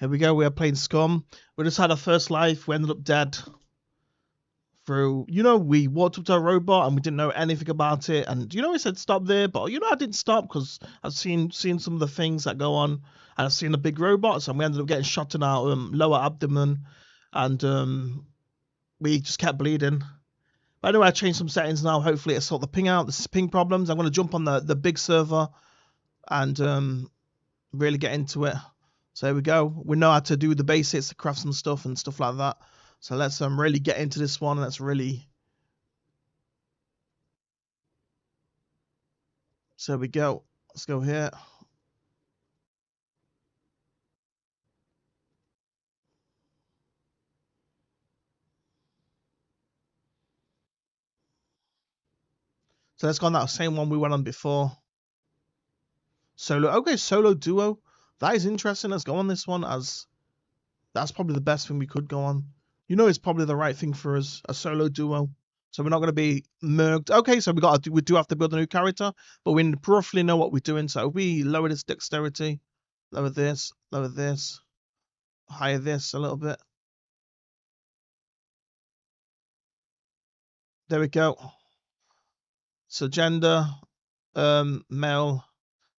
Here we go. We are playing Scum. We just had our first life. We ended up dead through, we walked up to a robot and we didn't know anything about it. And, we said stop there. But, I didn't stop because I've seen some of the things that go on. And I've seen the big robots and we ended up getting shot in our lower abdomen. And we just kept bleeding. But anyway, I changed some settings now. Hopefully it'll sort the ping out, the ping problems. I'm going to jump on the big server and really get into it. So here we go. We know how to do the basics, the craft some stuff and stuff like that. So let's really get into this one. Let's really. So here we go. Let's go here. So let's go on that same one we went on before. Solo. Okay, solo duo. That is interesting. Let's go on this one as that's probably the best thing we could go on. It's probably the right thing for us, a solo duo. So we're not going to be merged. Okay, so we do have to build a new character, but we roughly know what we're doing. So we lower this dexterity, lower this, higher this a little bit. There we go. So gender, male,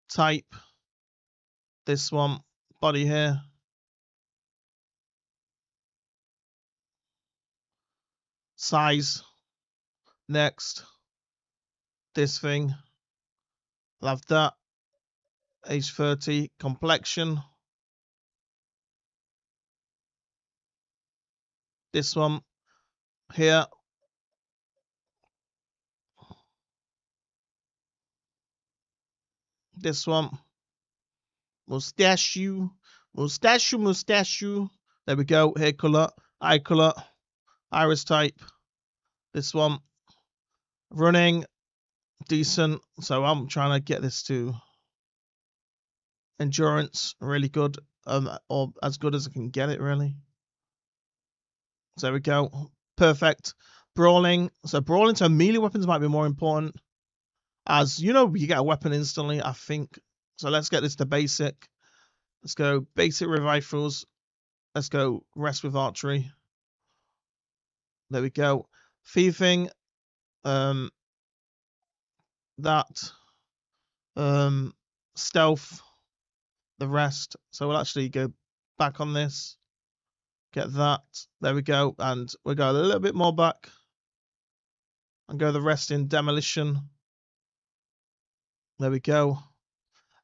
type, this one, body here. Size, next, this thing, I'll have that, age 30, complexion, this one here, this one, mustachio, there we go, hair color, eye color, iris type, this one, running, decent, so I'm trying to get this to endurance, really good, or as good as I can get it, really. So there we go, perfect. Brawling, so melee weapons might be more important, as you get a weapon instantly, I think. So let's get this to basic. Let's go basic with rifles. Let's go rest with archery. There we go. Thieving, that, stealth, the rest. So we'll actually go back on this. Get that. There we go. And we'll go a little bit more back. And go the rest in demolition. There we go.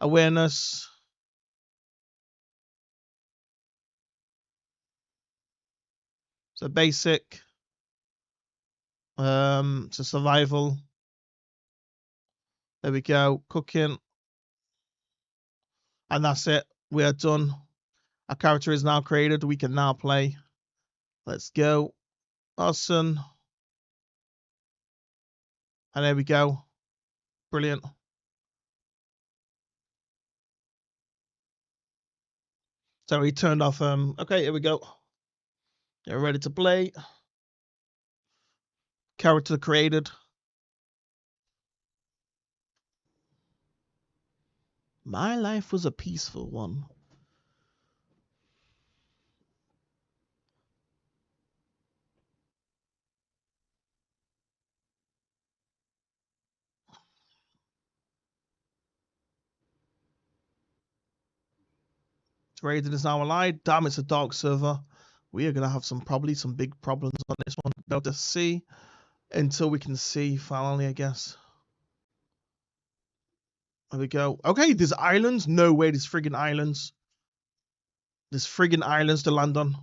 Awareness. So basic. So survival. There we go. Cooking. And that's it. We are done. Our character is now created. We can now play. Let's go. Awesome. And there we go. Brilliant. So he turned off. Okay, here we go. Get ready to play. Character created. My life was a peaceful one. Raiden is now alive. Damn, it's a dark server. We are gonna have probably some big problems on this one. Be able to see until we can see finally, I guess. There we go. Okay, there's islands. No way, there's friggin' islands. There's friggin' islands to land on.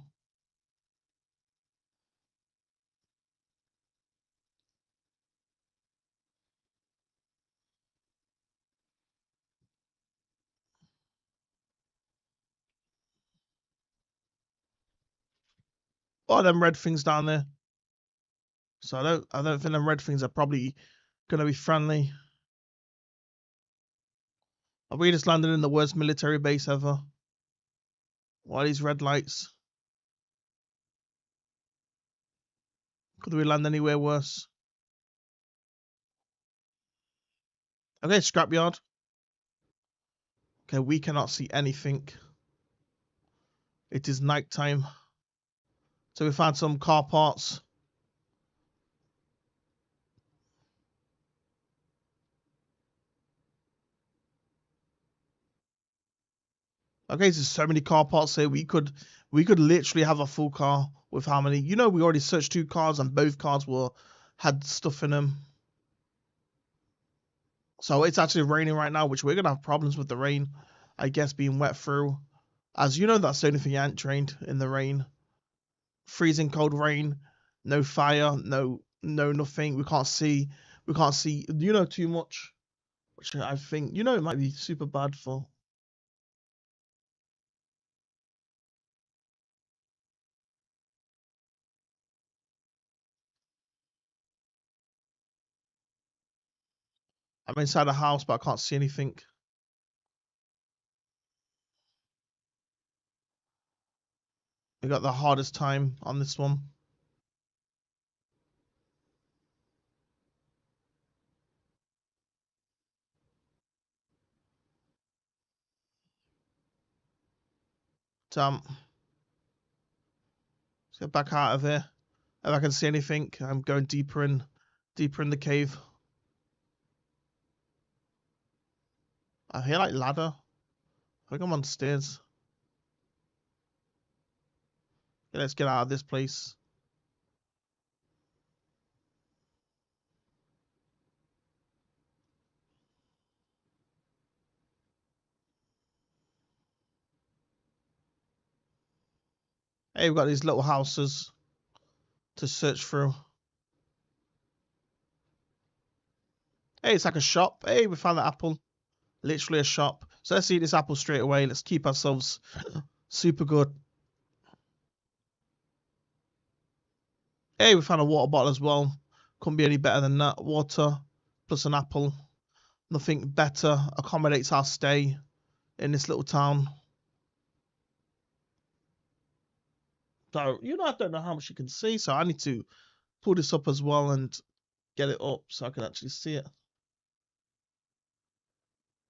Oh, them red things down there. So I don't think them red things are probably gonna be friendly. Are we just landed in the worst military base ever? Why these red lights? Could we land anywhere worse? Okay, scrapyard. Okay, we cannot see anything. It is night time. So we found some car parts. Okay, there's so many car parts here. We could literally have a full car with how many? You know, we already searched 2 cars and both cars had stuff in them. So it's actually raining right now, which we're gonna have problems with the rain, I guess, being wet through. As you know, that's the only thing you ain't trained in the rain. Freezing cold rain, no fire, no nothing. We can't see, you know, too much. Which I think, you know, it might be super bad for. I'm inside the house, but I can't see anything. We got the hardest time on this one. Let's get back out of here. If I can see anything, I'm going deeper in the cave. I hear like ladder. I think I'm on stairs. Yeah, let's get out of this place. Hey, we've got these little houses to search through. Hey, it's like a shop. Hey, we found the apple. Literally a shop. So let's eat this apple straight away. Let's keep ourselves super good. Hey, we found a water bottle as well. Couldn't be any better than that. Water plus an apple. Nothing better accommodates our stay in this little town. So, you know, I don't know how much you can see, so I need to pull this up as well and get it up so I can actually see it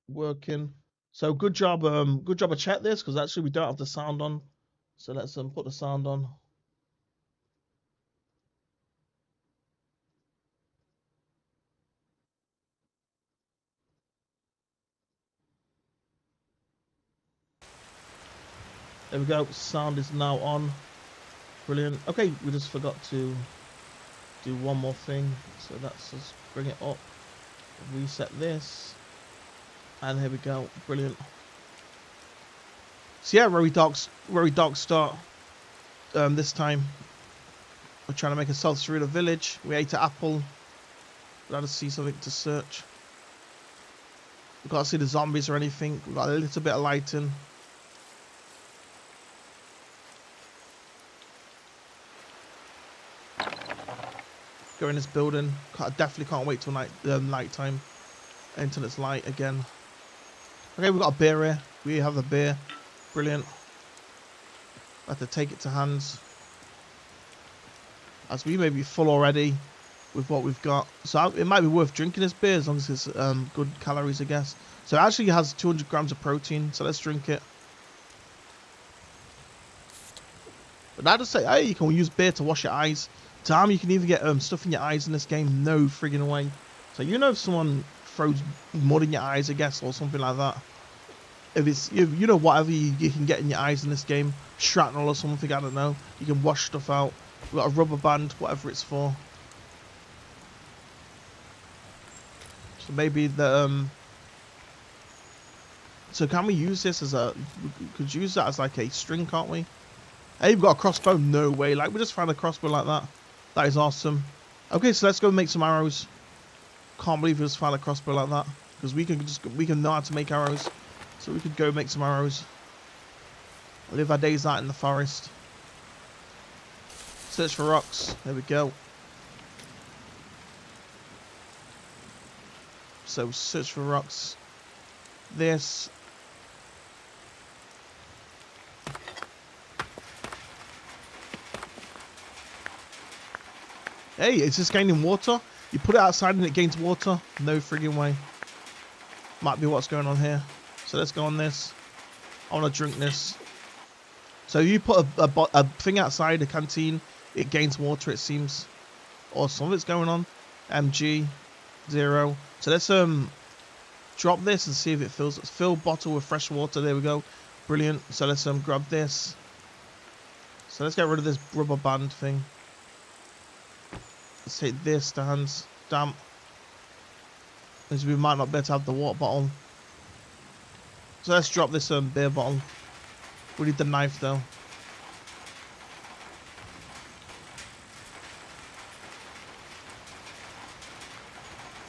working. So good job I checked this, because actually we don't have the sound on. So let's put the sound on. There we go. Sound is now on. Brilliant. Okay, we just forgot to do one more thing. So let's just bring it up. Reset this. And here we go. Brilliant. So yeah, very dark start. This time we're trying to make ourselves through the village. We ate an apple. Glad to see something to search. We can't see the zombies or anything. We've got a little bit of lighting. Go in this building. Definitely can't wait till night time until it's light again. Okay, we've got a beer here. We have the beer. Brilliant. I have to take it to hands, as we may be full already with what we've got. So it might be worth drinking this beer as long as it's good calories, I guess. So it actually has 200 grams of protein. So let's drink it. But I just say, hey, you can use beer to wash your eyes. Damn, you can even get stuff in your eyes in this game. No friggin' way. So you know if someone throws mud in your eyes, I guess, or something like that. If it's, you know, whatever you can get in your eyes in this game. Shrapnel or something, I don't know. You can wash stuff out. We've got a rubber band, whatever it's for. So maybe the, so can we use this as a, we could use that as like a string, can't we? Hey, we've got a crossbow. No way. Like, we just found a crossbow like that. That is awesome. Okay, so let's go make some arrows. Can't believe we just found a crossbow like that. Because we can know how to make arrows. So we could go make some arrows. Live our days out in the forest. Search for rocks. There we go. So search for rocks. This. Hey, it's just gaining water. You put it outside and it gains water. No friggin' way. Might be what's going on here. So let's go on this. I want to drink this. So you put a thing outside a canteen, it gains water, it seems. Or some of it's going on. MG 0. So let's drop this and see if it fills. Fill bottle with fresh water. There we go. Brilliant. So let's grab this. So let's get rid of this rubber band thing. Let's take this stands. Damn. Because we might not be able to have the water bottle. So let's drop this beer bottle. We need the knife though.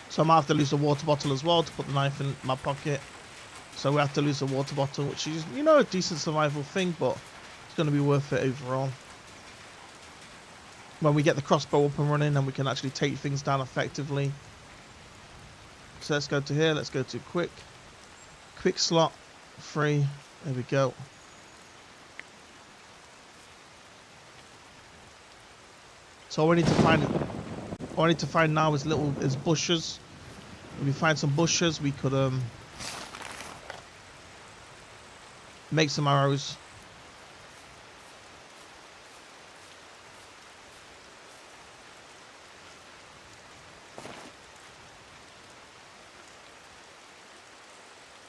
So I might have to lose the water bottle as well to put the knife in my pocket. So we have to lose the water bottle, which is, you know, a decent survival thing, but it's going to be worth it overall. When we get the crossbow up and running and we can actually take things down effectively. So let's go to here. Let's go to quick slot 3. There we go. So all we need to find now is bushes. If we find some bushes, we could make some arrows.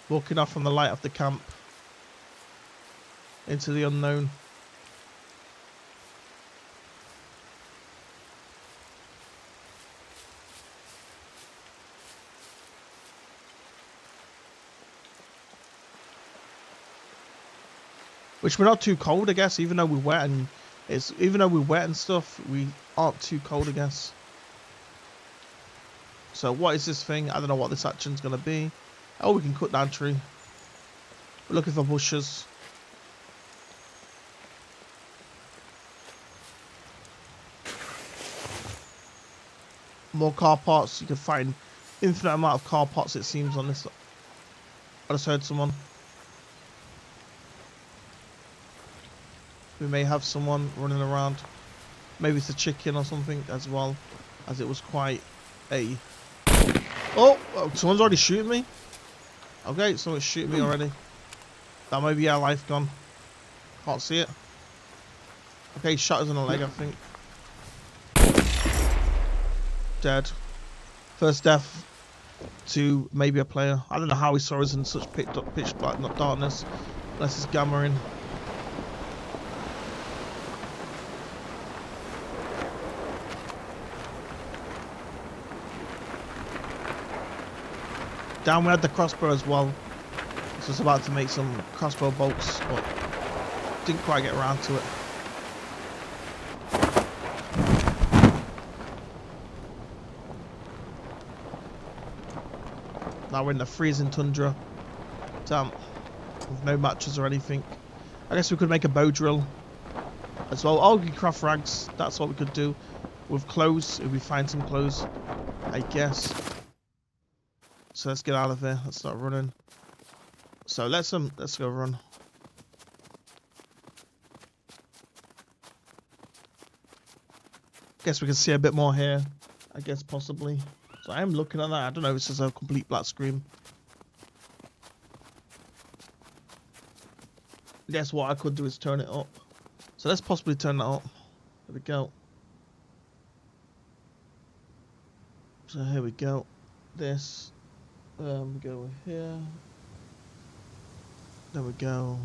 Walking off from the light of the camp into the unknown. Which we're not too cold, I guess, even though we're wet and stuff, we aren't too cold, I guess. So what is this thing? I don't know what this action's gonna be. Oh, we can cut down tree. We're looking for bushes. More car parts. You can find infinite amount of car parts, it seems, on this. I just heard someone. We may have someone running around. Maybe it's a chicken or something as well, as it was quite a... Oh, someone's already shooting me. Okay, someone's shooting me already. That may be our life gone. Can't see it. Okay, shot us in the leg, I think. Dead. First death to maybe a player. I don't know how he saw us in such pitch black, not darkness, unless it's gamma in. Down we had the crossbow as well. So I was about to make some crossbow bolts, but didn't quite get around to it. Now we're in the freezing tundra. Damn. With no matches or anything. I guess we could make a bow drill as well. Oh, we can craft rags. That's what we could do. With clothes, if we find some clothes, I guess. So let's get out of here. Let's start running. So let's go run. Guess we can see a bit more here. I guess possibly. So I am looking at that. I don't know if this is a complete black screen. I guess what I could do is turn it up. So let's possibly turn that up. There we go. So here we go. This. We go here. There we go.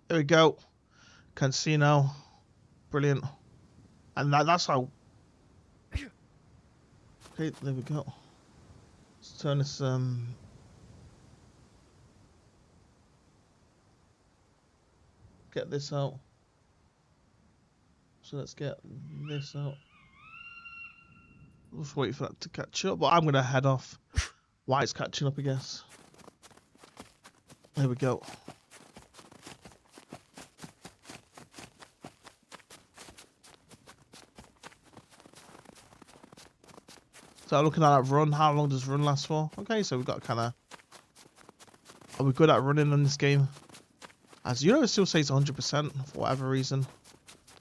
There we go. Can see now. Brilliant. And that's how. Okay, there we go. Let's turn this get this out. So let's get this out. Just wait for that to catch up, but I'm gonna head off while it's catching up, I guess. There we go. So looking at that run, how long does run last for? Okay, so we've got kind of... Are we good at running in this game? As you know, it still says 100% for whatever reason.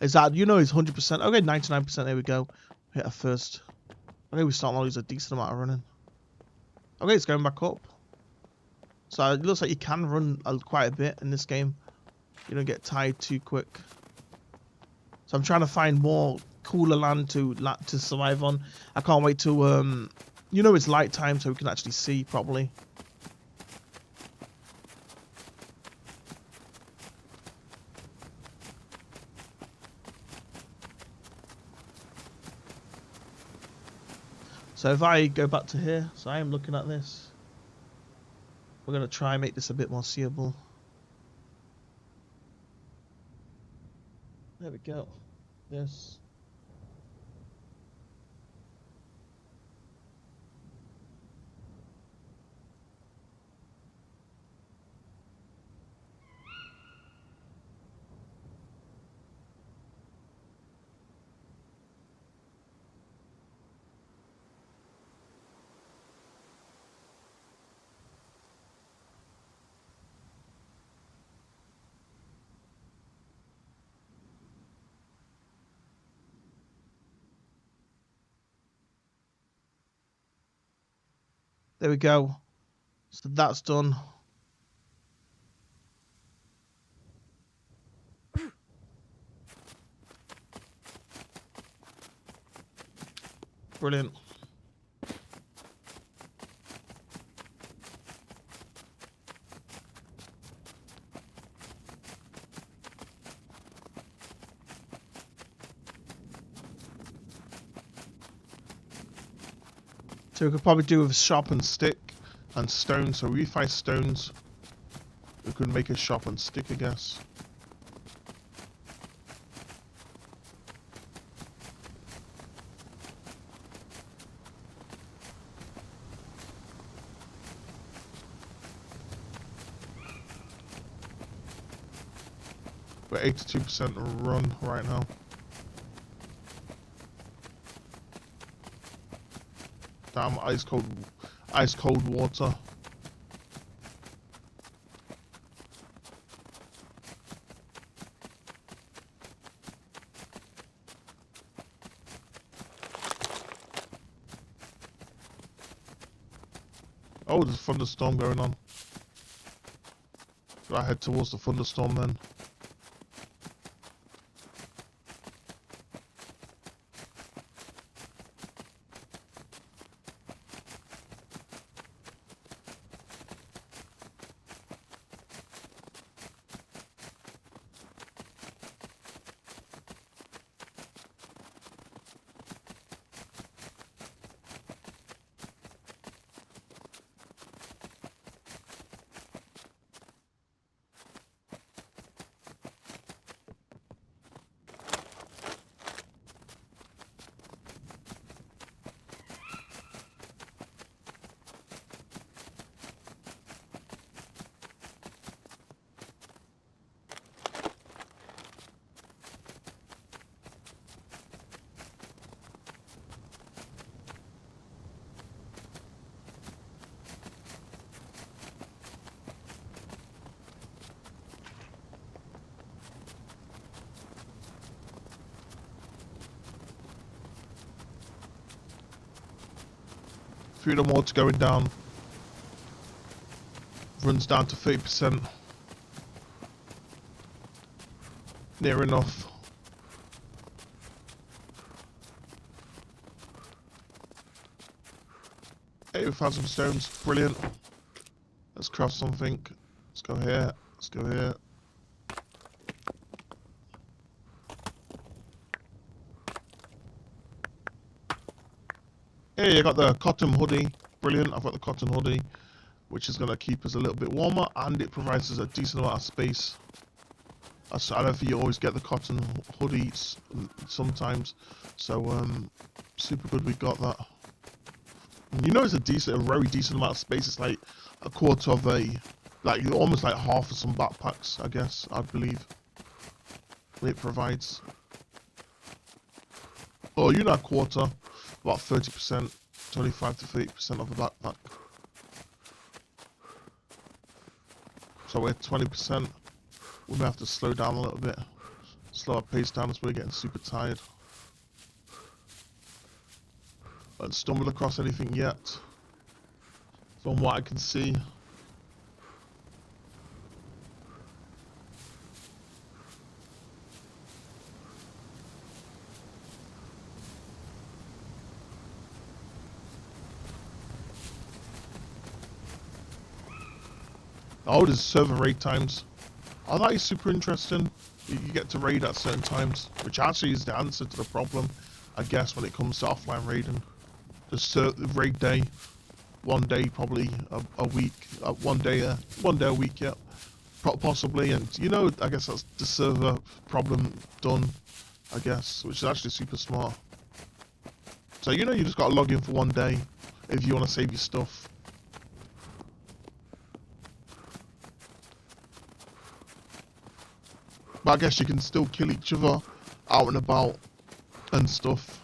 Is that, you know, it's 100%. Okay, 99%, there we go. Hit a first. Okay, we start to lose a decent amount of running. Okay, it's going back up. So it looks like you can run quite a bit in this game. You don't get tired too quick. So I'm trying to find more cooler land to survive on. I can't wait till, you know, it's light time so we can actually see properly. So if I go back to here, so I am looking at this. We're going to try and make this a bit more seeable. There we go. This. There we go. So that's done. Brilliant. So we could probably do with a sharpened stick and stones. So we find stones. We could make a sharpened stick, I guess. We're 82% run right now. Damn, ice cold water. Oh, there's a thunderstorm going on. Should I head towards the thunderstorm then? Freedom water going down. Runs down to 30%. Near enough. Hey, we found some stones. Brilliant. Let's craft something. Let's go here. Let's go here. Hey, I got the cotton hoodie. Brilliant. I've got the cotton hoodie, which is going to keep us a little bit warmer, and it provides us a decent amount of space. I don't think you always get the cotton hoodies sometimes, so super good we got that. You know, it's a very decent amount of space. It's like a quarter of like almost like half of some backpacks, I guess, I believe it provides. Oh, you know, a quarter, about 30%, 25 to 30% of the backpack. So we're 20%. We may have to slow down a little bit. Slow our pace down as we're getting super tired. I haven't stumbled across anything yet. From what I can see. Oh, there's server raid times. Oh, that is super interesting. You get to raid at certain times, which actually is the answer to the problem, I guess, when it comes to offline raiding. The raid day, one day probably a week, one day a week, yeah, possibly. And you know, I guess that's the server problem done, I guess, which is actually super smart. So you know, you just got to log in for one day if you want to save your stuff. But I guess you can still kill each other out and about and stuff.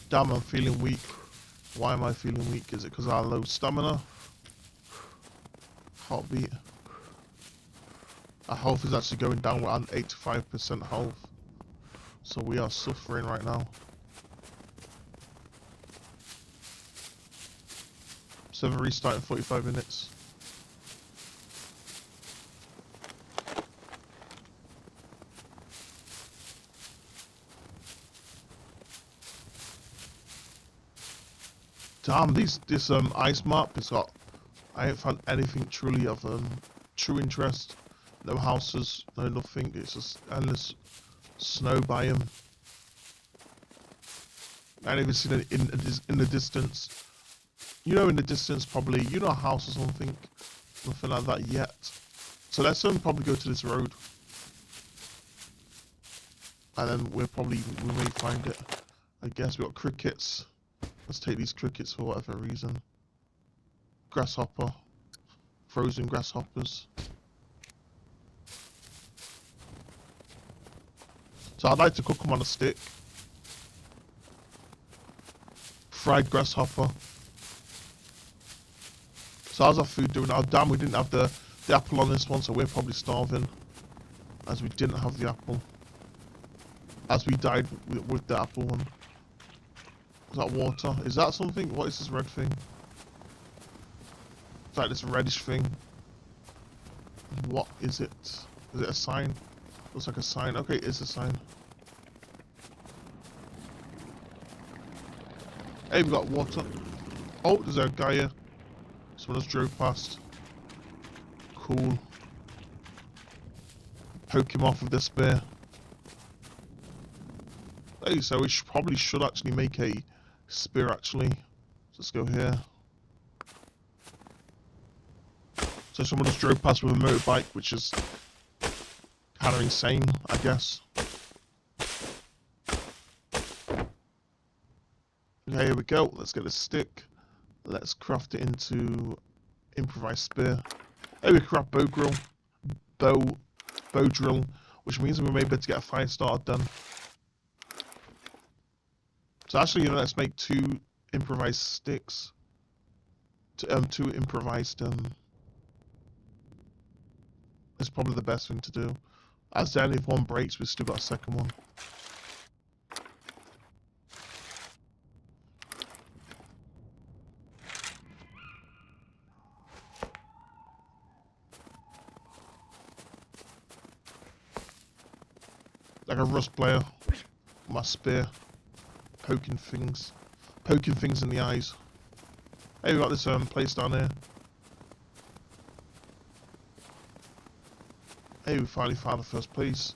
Damn, I'm feeling weak. Why am I feeling weak? Is it because I have low stamina? Heartbeat. Our health is actually going down. We're at 85% health. So we are suffering right now. Server restart in 45 minutes. Damn, this ice map is got. I haven't found anything truly of true interest. No houses, no nothing. It's just endless snow biome. I ain't even seen it in the distance. You know, in the distance, probably you know a house or something, nothing like that yet. So let's probably go to this road, and then we may find it. I guess we got crickets. Let's take these crickets for whatever reason. Grasshopper. Frozen grasshoppers. So I'd like to cook them on a stick. Fried grasshopper. So how's our food doing? Oh damn, we didn't have the apple on this one, so we're probably starving. As we didn't have the apple. As we died with the apple one. Is that water? Is that something? What is this red thing? It's like this reddish thing. What is it? Is it a sign? Looks like a sign. Okay, it's a sign. Hey, we got water. Oh, there's a guy here. Someone just drove past. Cool. Poke him off with this spear. Hey, so we probably should actually make a spear actually. Let's go here. So someone just drove past with a motorbike, which is kind of insane, I guess. Okay, here we go. Let's get a stick. Let's craft it into improvised spear. Hey, we craft bow drill, which means we may be able to get a fire starter done. So actually, you know, let's make 2 improvised sticks. two improvised. It's probably the best thing to do. As then, if one breaks, we've still got a second one. Like a Rust player, my spear, poking things in the eyes. Hey, we got this place down here. Hey, we finally found the first place.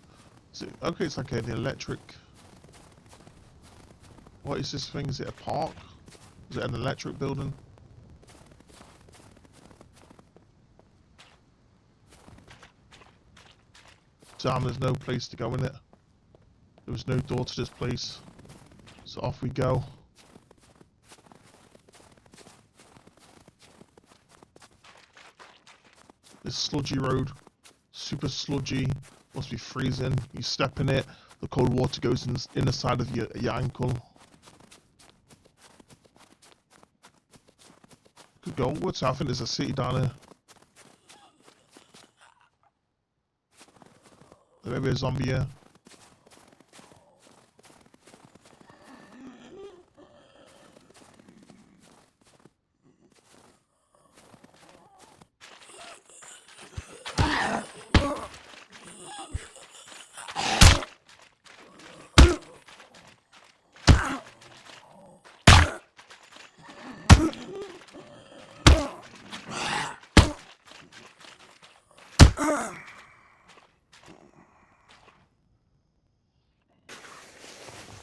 Okay, it's like an electric. What is this thing? Is it a park? Is it an electric building? Damn, there's no place to go in it. There was no door to this place. So off we go. This sludgy road. Super sludgy. Must be freezing. You step in it, the cold water goes in the side of your ankle. Could go onwards. I think there's a city down here. There may be a zombie here.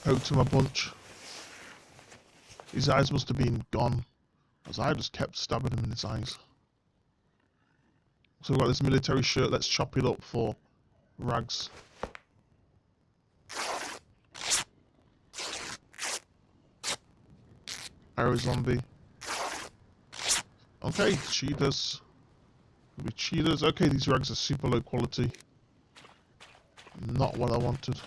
Poked him a bunch. His eyes must have been gone, as I just kept stabbing him in his eyes. So we've got this military shirt, let's chop it up for rags. Arrow zombie. Okay, cheaters. Could be cheaters. Okay, these rags are super low quality. Not what I wanted.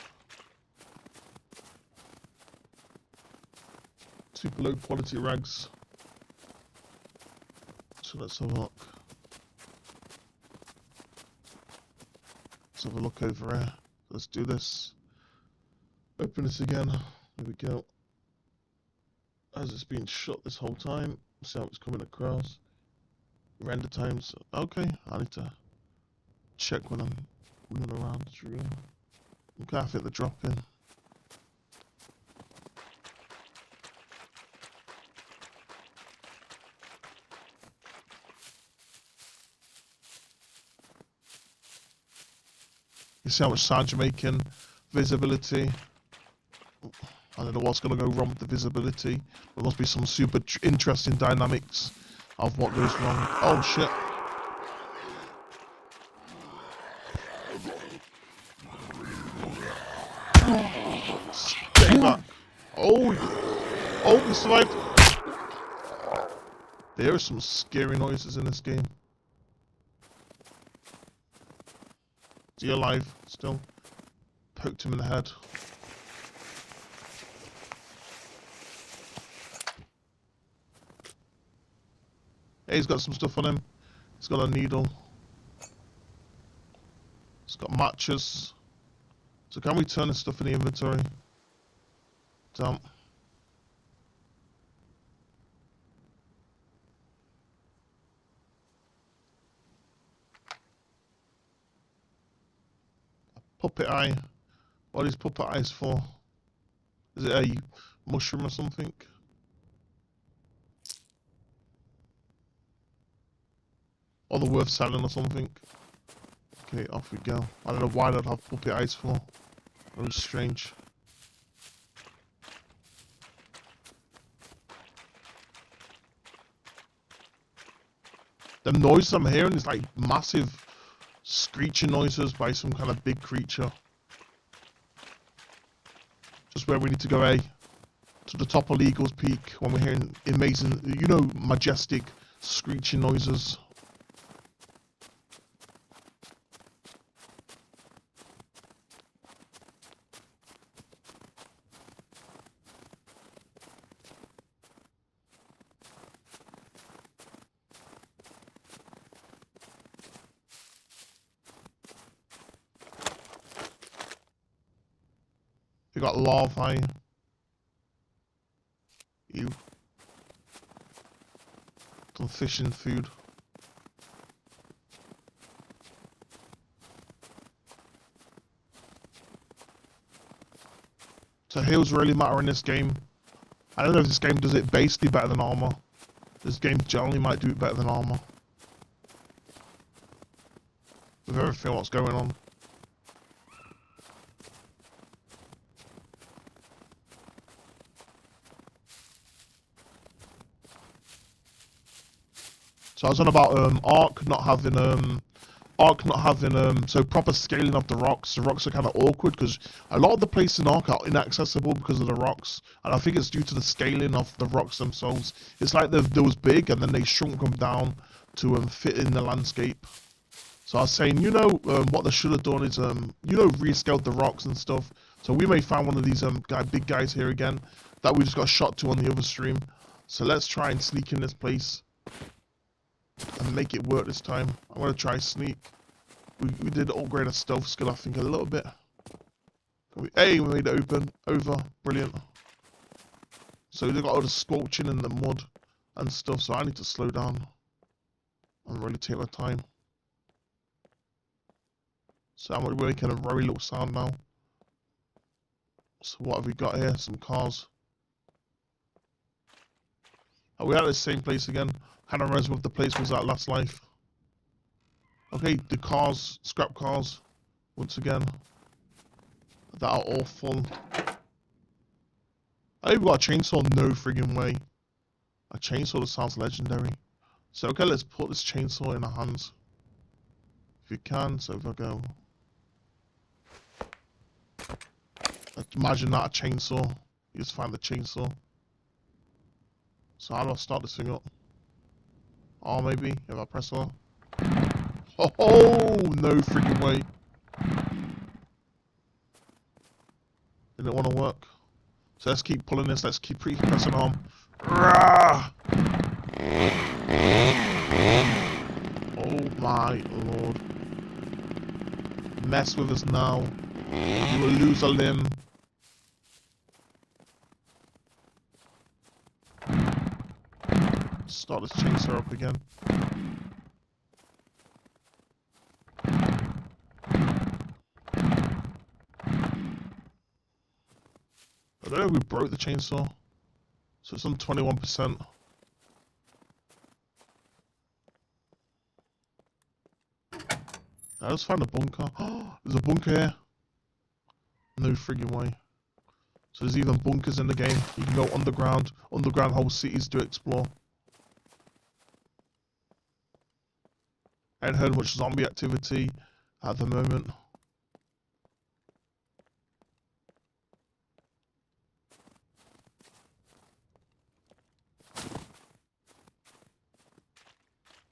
Super low quality rags. So let's have a look. Let's have a look over here. Let's do this. Open this again. There we go. As it's been shut this whole time. See how it's coming across. Render times. Okay, I need to check when I'm running around. Okay, I think they're dropping. You see how much sound you're making. Visibility. I don't know what's going to go wrong with the visibility. There must be some super interesting dynamics of what goes wrong. Oh shit. Stay back. Oh, we survived. There are some scary noises in this game. Is he alive still? Poked him in the head. Hey, he's got some stuff on him. He's got a needle. He's got matches. So can we turn this stuff in the inventory? Damn. Puppet eye. What is puppet eyes for? Is it a mushroom or something? Or they're worth selling or something? Okay, off we go. I don't know why they'd have puppet eyes for. That was strange. The noise I'm hearing is like massive screeching noises by some kind of big creature. Just where we need to go, to the top of Eagle's Peak when we're hearing amazing, you know, majestic screeching noises. We got larvae. Ew. Some fish and food. So heals really matter in this game. I don't know if this game does it basically better than armor. This game generally might do it better than armor. With everything what's going on. So I was on about Ark not having so proper scaling of the rocks. The rocks are kind of awkward because a lot of the places in Ark are inaccessible because of the rocks, and I think it's due to the scaling of the rocks themselves. It's like they was big and then they shrunk them down to fit in the landscape. So I was saying, what they should have done is rescaled the rocks and stuff. So we may find one of these big guys here again that we just got shot to on the other stream. So let's try and sneak in this place and make it work this time. I'm gonna try sneak. We did upgrade our stealth skill, I think, a little bit. Hey, we made it over. Brilliant. So we've got all the squelching in the mud and stuff, so I need to slow down and really take my time. So I'm making a very little sound now. So what have we got here? Some cars. Are we at the same place again? Kind of reminds me of the place was at last life. Okay, the cars, scrap cars, once again. That are all full. I even got a chainsaw, no friggin' way. A chainsaw that sounds legendary. So okay, let's put this chainsaw in our hands. If you can, so if I go. Imagine that, a chainsaw. You just find the chainsaw. So how do I start this thing up? Oh, maybe, if I press R. Oh, no freaking way. Didn't want to work. So let's keep pulling this, let's keep pressing on. Rah! Oh my lord. Mess with us now. You will lose a limb. Start this chainsaw up again. I don't know if we broke the chainsaw. So it's on 21%. Let's find a bunker. Oh, there's a bunker here. No friggin' way. So there's even bunkers in the game. You can go underground whole cities to explore. I ain't heard much zombie activity at the moment.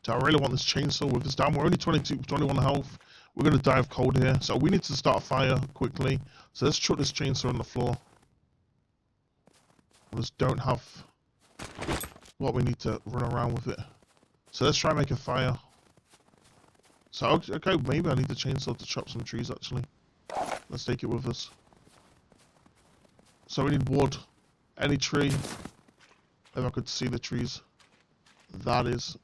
So I really want this chainsaw with us down. We're only 21 health. We're going to die of cold here. So we need to start a fire quickly. So let's chuck this chainsaw on the floor. We just don't have what we need to run around with it. So let's try and make a fire. So, okay, maybe I need the chainsaw to chop some trees, actually. Let's take it with us. So we need wood. Any tree. If I could see the trees. That is...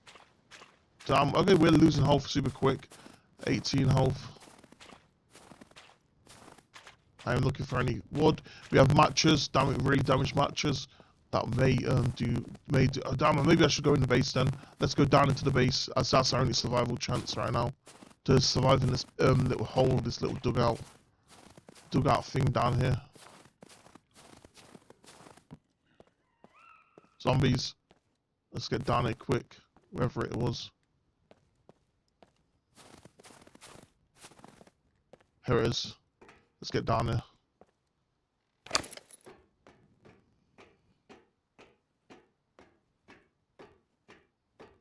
Damn, okay, we're losing health super quick. 18 health. I am looking for any wood. We have matches, really damaged matches. That may damn, maybe I should go in the base then. Let's go down into the base, as that's our only survival chance right now. To survive in this little hole, this little dugout thing down here. Zombies. Let's get down here quick, wherever it was. Here it is. Let's get down there.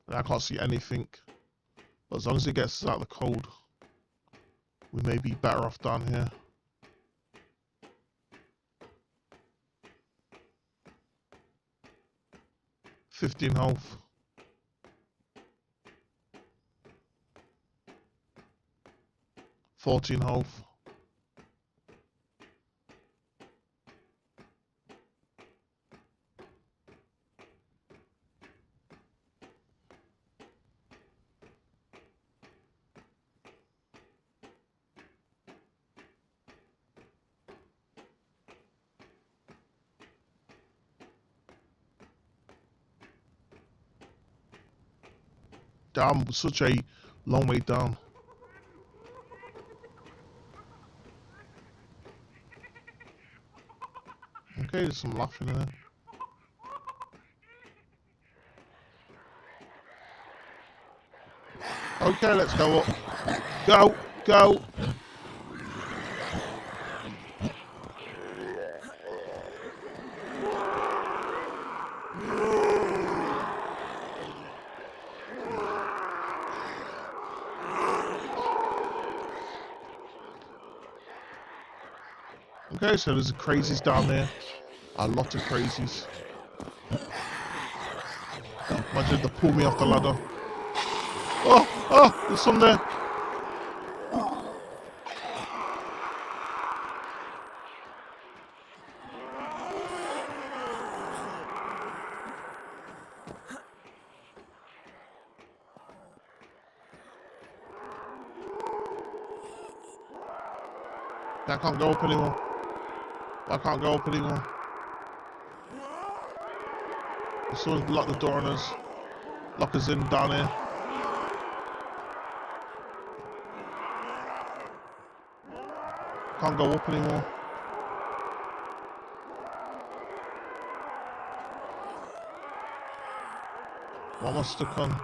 I can't see anything. But as long as it gets us out of the cold, we may be better off down here. $15 health. $14 health. Damn, such a long way down. Okay, there's some laughing in there. Okay, let's go up. Go, go. Okay, so there's crazies down there. A lot of crazies. Imagine they pull me off the ladder. Oh, oh, there's some there. I can't go up anymore. I can't go up anymore. Someone's locked the door on us. Lock us in down here. Can't go up anymore. What am I stuck on?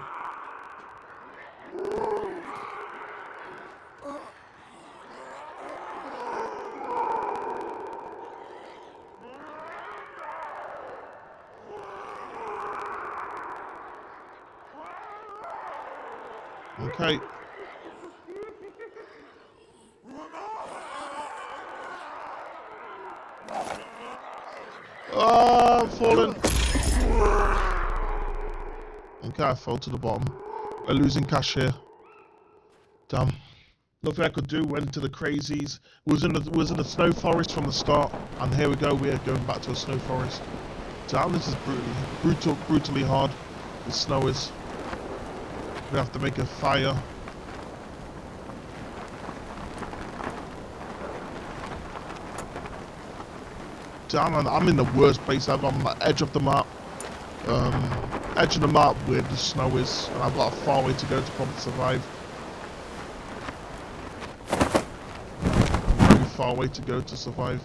Okay. Oh, I'm falling. Okay, I fell to the bottom. We're losing cash here. Damn. Nothing I could do. Went to the crazies. Was in the snow forest from the start, and here we go. We are going back to a snow forest. Damn, this is brutally hard. The snow is. We have to make a fire. Damn, I'm in the worst place ever. I'm on the edge of the map. Edge of the map where the snow is, and I've got a far way to go to probably survive. Very far way to go to survive.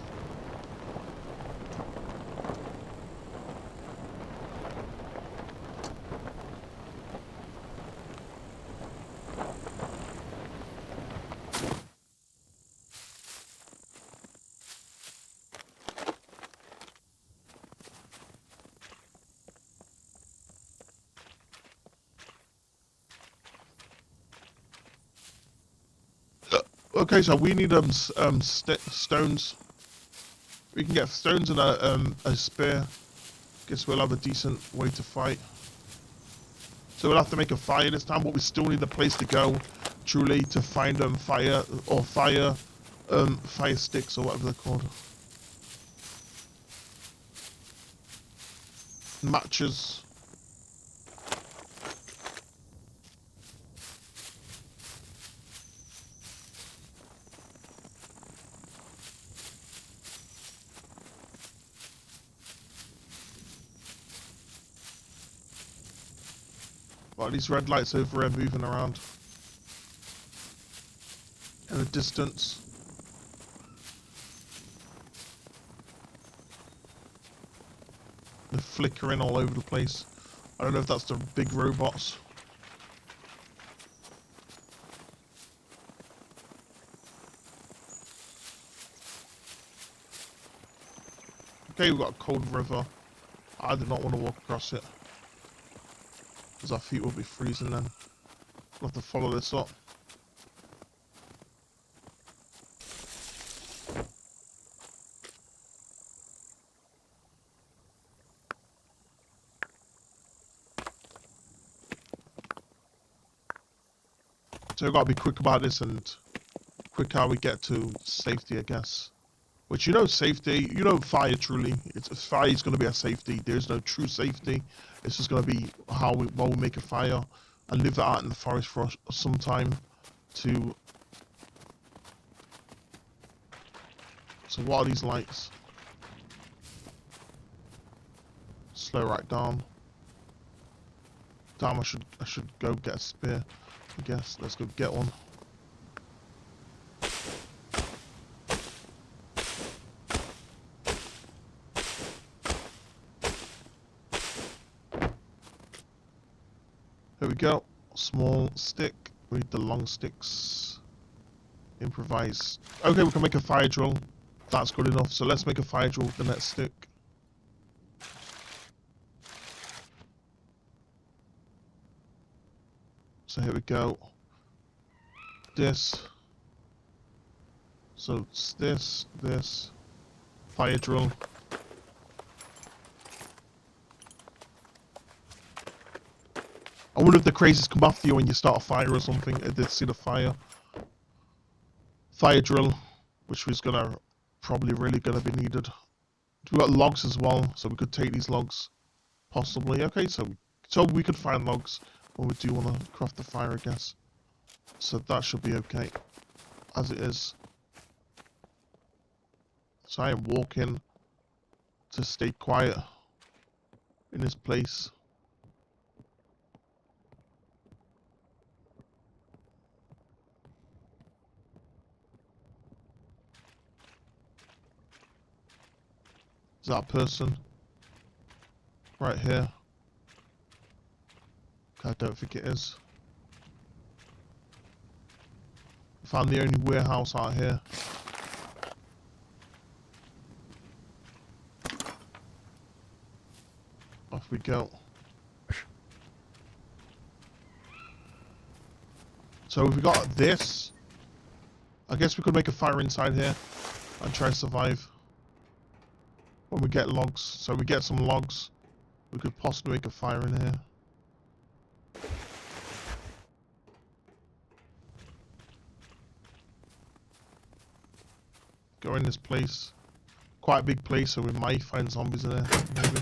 Okay, so we need stones. We can get stones and a spear. Guess we'll have a decent way to fight. So we'll have to make a fire this time, but we still need a place to go, truly, to find fire sticks or whatever they're called. Matches. Got these red lights over here moving around in the distance. They're flickering all over the place. I don't know if that's the big robots. Okay, we've got a cold river. I do not want to walk across it, because our feet will be freezing then. We'll have to follow this up. So we've got to be quick about this and quick how we get to safety, I guess. Which, you know, safety, you know, fire truly. Fire is going to be a safety. There's no true safety. It's just going to be while we make a fire and live that out in the forest for some time to... So what are these lights? Slow right down. Damn, I should go get a spear. I guess let's go get one. Here we go. Small stick. We need the long sticks. Improvise. Okay, we can make a fire drill. That's good enough. So let's make a fire drill with the next stick. So here we go. This. So it's this. Fire drill. I wonder if the crazies come after you when you start a fire or something. I did see the fire. Fire drill, which was probably really gonna be needed. We got logs as well, so we could take these logs, possibly. Okay, so we could find logs when we do want to craft the fire, I guess. So that should be okay, as it is. So I am walking to stay quiet in this place. Is that a person? Right here. I don't think it is. Found the only warehouse out here. Off we go. So we've got this. I guess we could make a fire inside here and try to survive. When we get logs, so we get some logs, we could possibly make a fire in here. Go in this place. Quite a big place, so we might find zombies in there, maybe.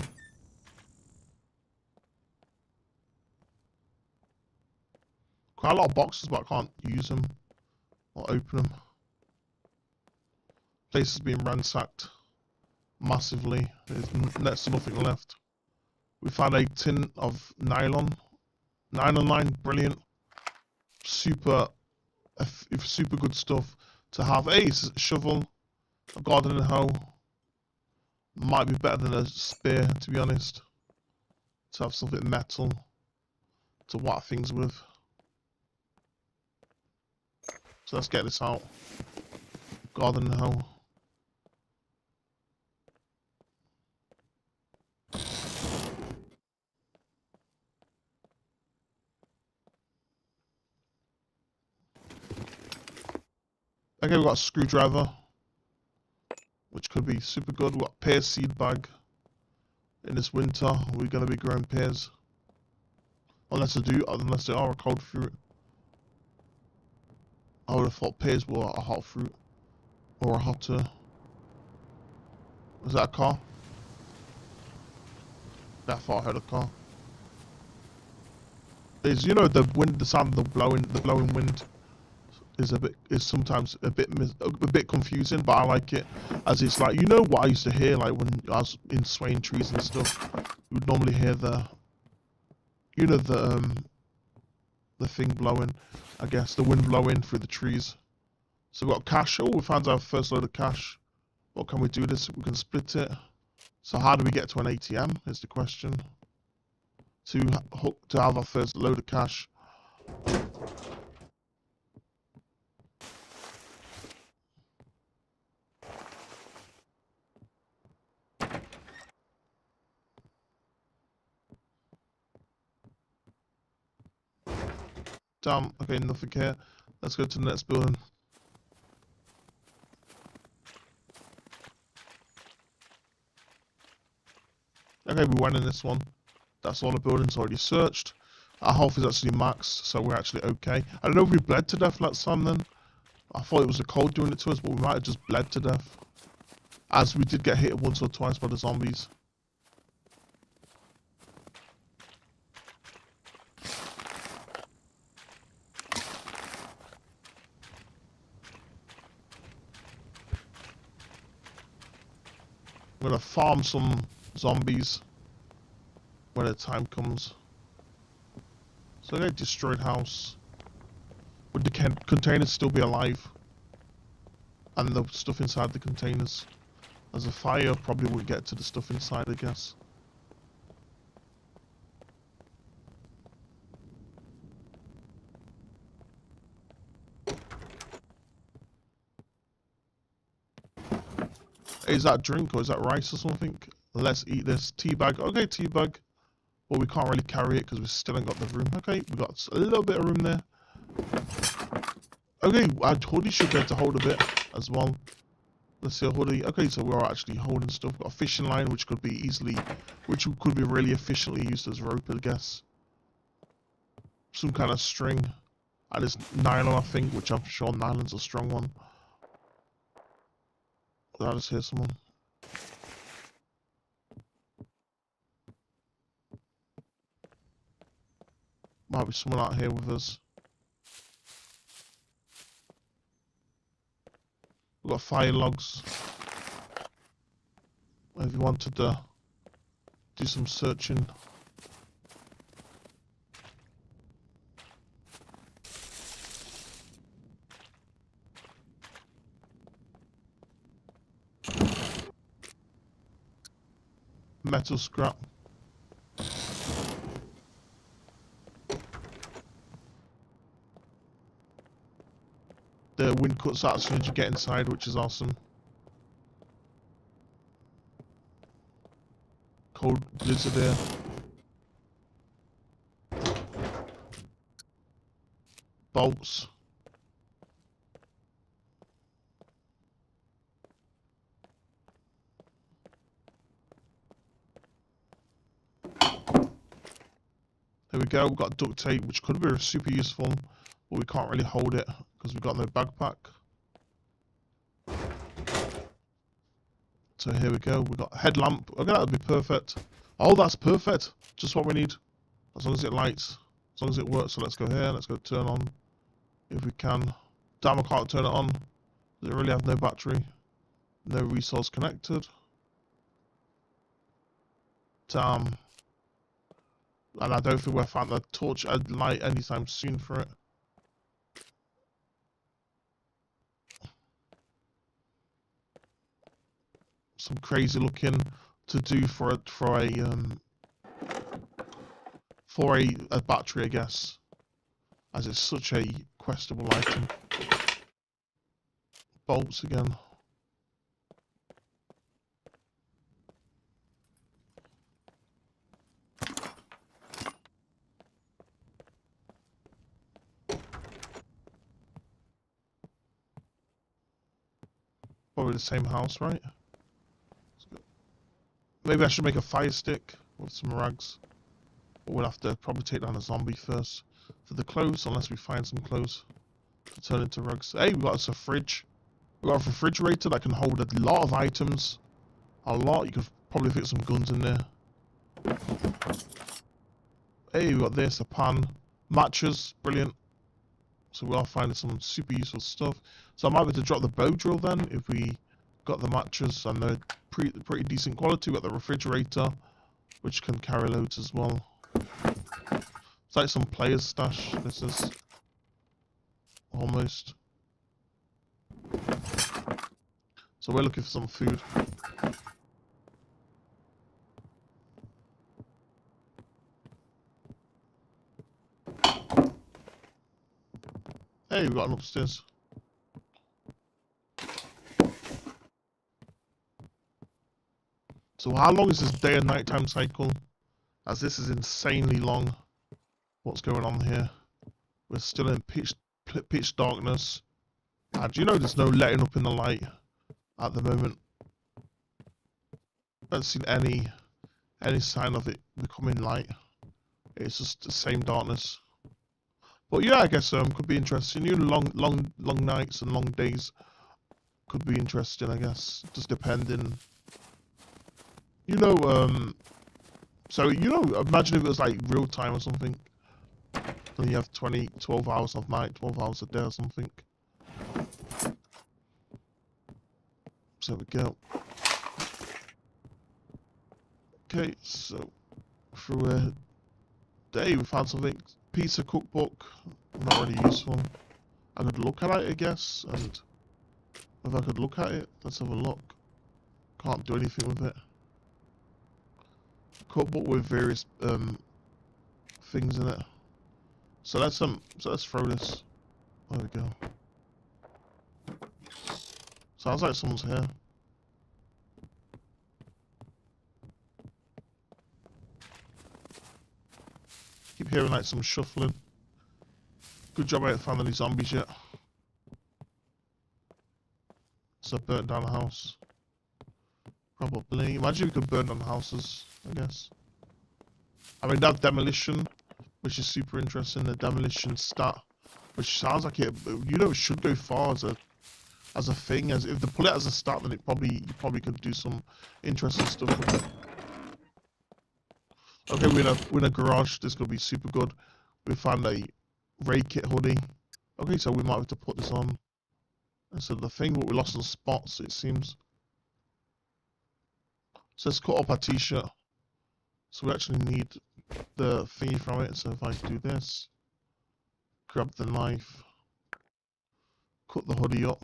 Quite a lot of boxes, but I can't use them or open them. Place is being ransacked massively. There's next to nothing left. We found a tin of nylon. Nylon line, brilliant. Super good stuff to have. A shovel, a gardening hoe. Might be better than a spear, to be honest. To have something metal to whack things with. So let's get this out. Gardening hoe. Okay, we've got a screwdriver, which could be super good. We've got pear seed bag. In this winter, we're going to be growing pears. Unless they are a cold fruit. I would have thought pears were a hot fruit. Or a hotter. Was that a car? I thought I heard a car. There's, you know, the wind, the sound of the blowing wind is sometimes a bit confusing, but I like it, as it's like, you know what I used to hear, like when I was in swaying trees and stuff, you would normally hear the thing blowing, I guess, the wind blowing through the trees. So we've got cash. Oh, we found our first load of cash. What can we do this? We can split it. So how do we get to an ATM is the question. To have our first load of cash. Damn, okay, nothing here. Let's go to the next building. Okay, we went in this one. That's all the buildings already searched. Our health is actually maxed, so we're actually okay. I don't know if we bled to death last time then. I thought it was the cold doing it to us, but we might have just bled to death. As we did get hit once or twice by the zombies. I'm gonna farm some zombies when the time comes. Okay, destroyed house. Would the containers still be alive? And the stuff inside the containers? As a fire, probably wouldn't get to the stuff inside, I guess. Hey, is that drink or is that rice or something? Let's eat this. Teabag. Okay, teabag. But we can't really carry it because we still ain't got the room. Okay, we got a little bit of room there. Okay, our hoodie should be able to hold a bit as well. Let's see a hoodie. Okay, so we're actually holding stuff. We've got a fishing line which could be really efficiently used as rope, I guess. Some kind of string. And it's nylon, I think, which I'm sure nylon's a strong one. Did I just hear someone? Might be someone out here with us. We've got fire logs. If you wanted to do some searching. Metal scrap. The wind cuts out as soon as you get inside, which is awesome. Cold blizzard here. Bolts. There we go, we've got duct tape, which could be super useful, but we can't really hold it because we've got no backpack. So here we go, we've got a headlamp. Okay, that would be perfect. Oh, that's perfect. Just what we need. As long as it lights, as long as it works. So let's go here, let's go turn on if we can. Damn, I can't turn it on. Does it really have no battery? No resource connected. Damn. And I don't think we'll find the torch light anytime soon for it. Some crazy looking to do for a battery, I guess, as it's such a questable item. Bolts again. Probably the same house, right? Maybe I should make a fire stick with some rags. But we'll have to probably take down a zombie first. For the clothes, unless we find some clothes to turn into rugs. Hey, we got us a fridge. We got a refrigerator that can hold a lot of items. A lot. You could probably fit some guns in there. Hey, we got this, a pan. Matches, brilliant. So we are finding some super useful stuff. So I might be able to drop the bow drill then if we got the matches and they're pretty decent quality. We got the refrigerator, which can carry loads as well. It's like some player's stash. This is almost. So we're looking for some food. Hey, we've got an upstairs. So how long is this day and night time cycle? As this is insanely long. What's going on here? We're still in pitch darkness. And you know there's no letting up in the light at the moment. I haven't seen any sign of it becoming light. It's just the same darkness. But yeah, I guess could be interesting. You know, long nights and long days could be interesting, I guess. Just depending. You know, so you know, imagine if it was like real time or something. Then you have 12 hours of night, 12 hours a day or something. So there we go. Okay, so through a day we found something. Pizza cookbook. Not really useful. I could look at it, I guess, and if I could look at it, let's have a look. Can't do anything with it. Cookbook with various things in it. So let's throw this. There we go. Sounds like someone's here. Keep hearing like some shuffling. Good job I haven't found any zombies yet. So burnt down a house. Probably. Imagine we could burn down houses, I guess. I mean, that demolition, which is super interesting. The demolition stat, which sounds like it, you know, it should go far as a thing. As if they put it as a stat, then you probably could do some interesting stuff with it. Okay, we're in a garage. This could be super good. We found a raid kit hoodie. Okay, so we might have to put this on. And so the thing, but we lost some spots, it seems. So let's cut up our t-shirt. So we actually need the thingy from it. So if I do this, grab the knife, cut the hoodie up.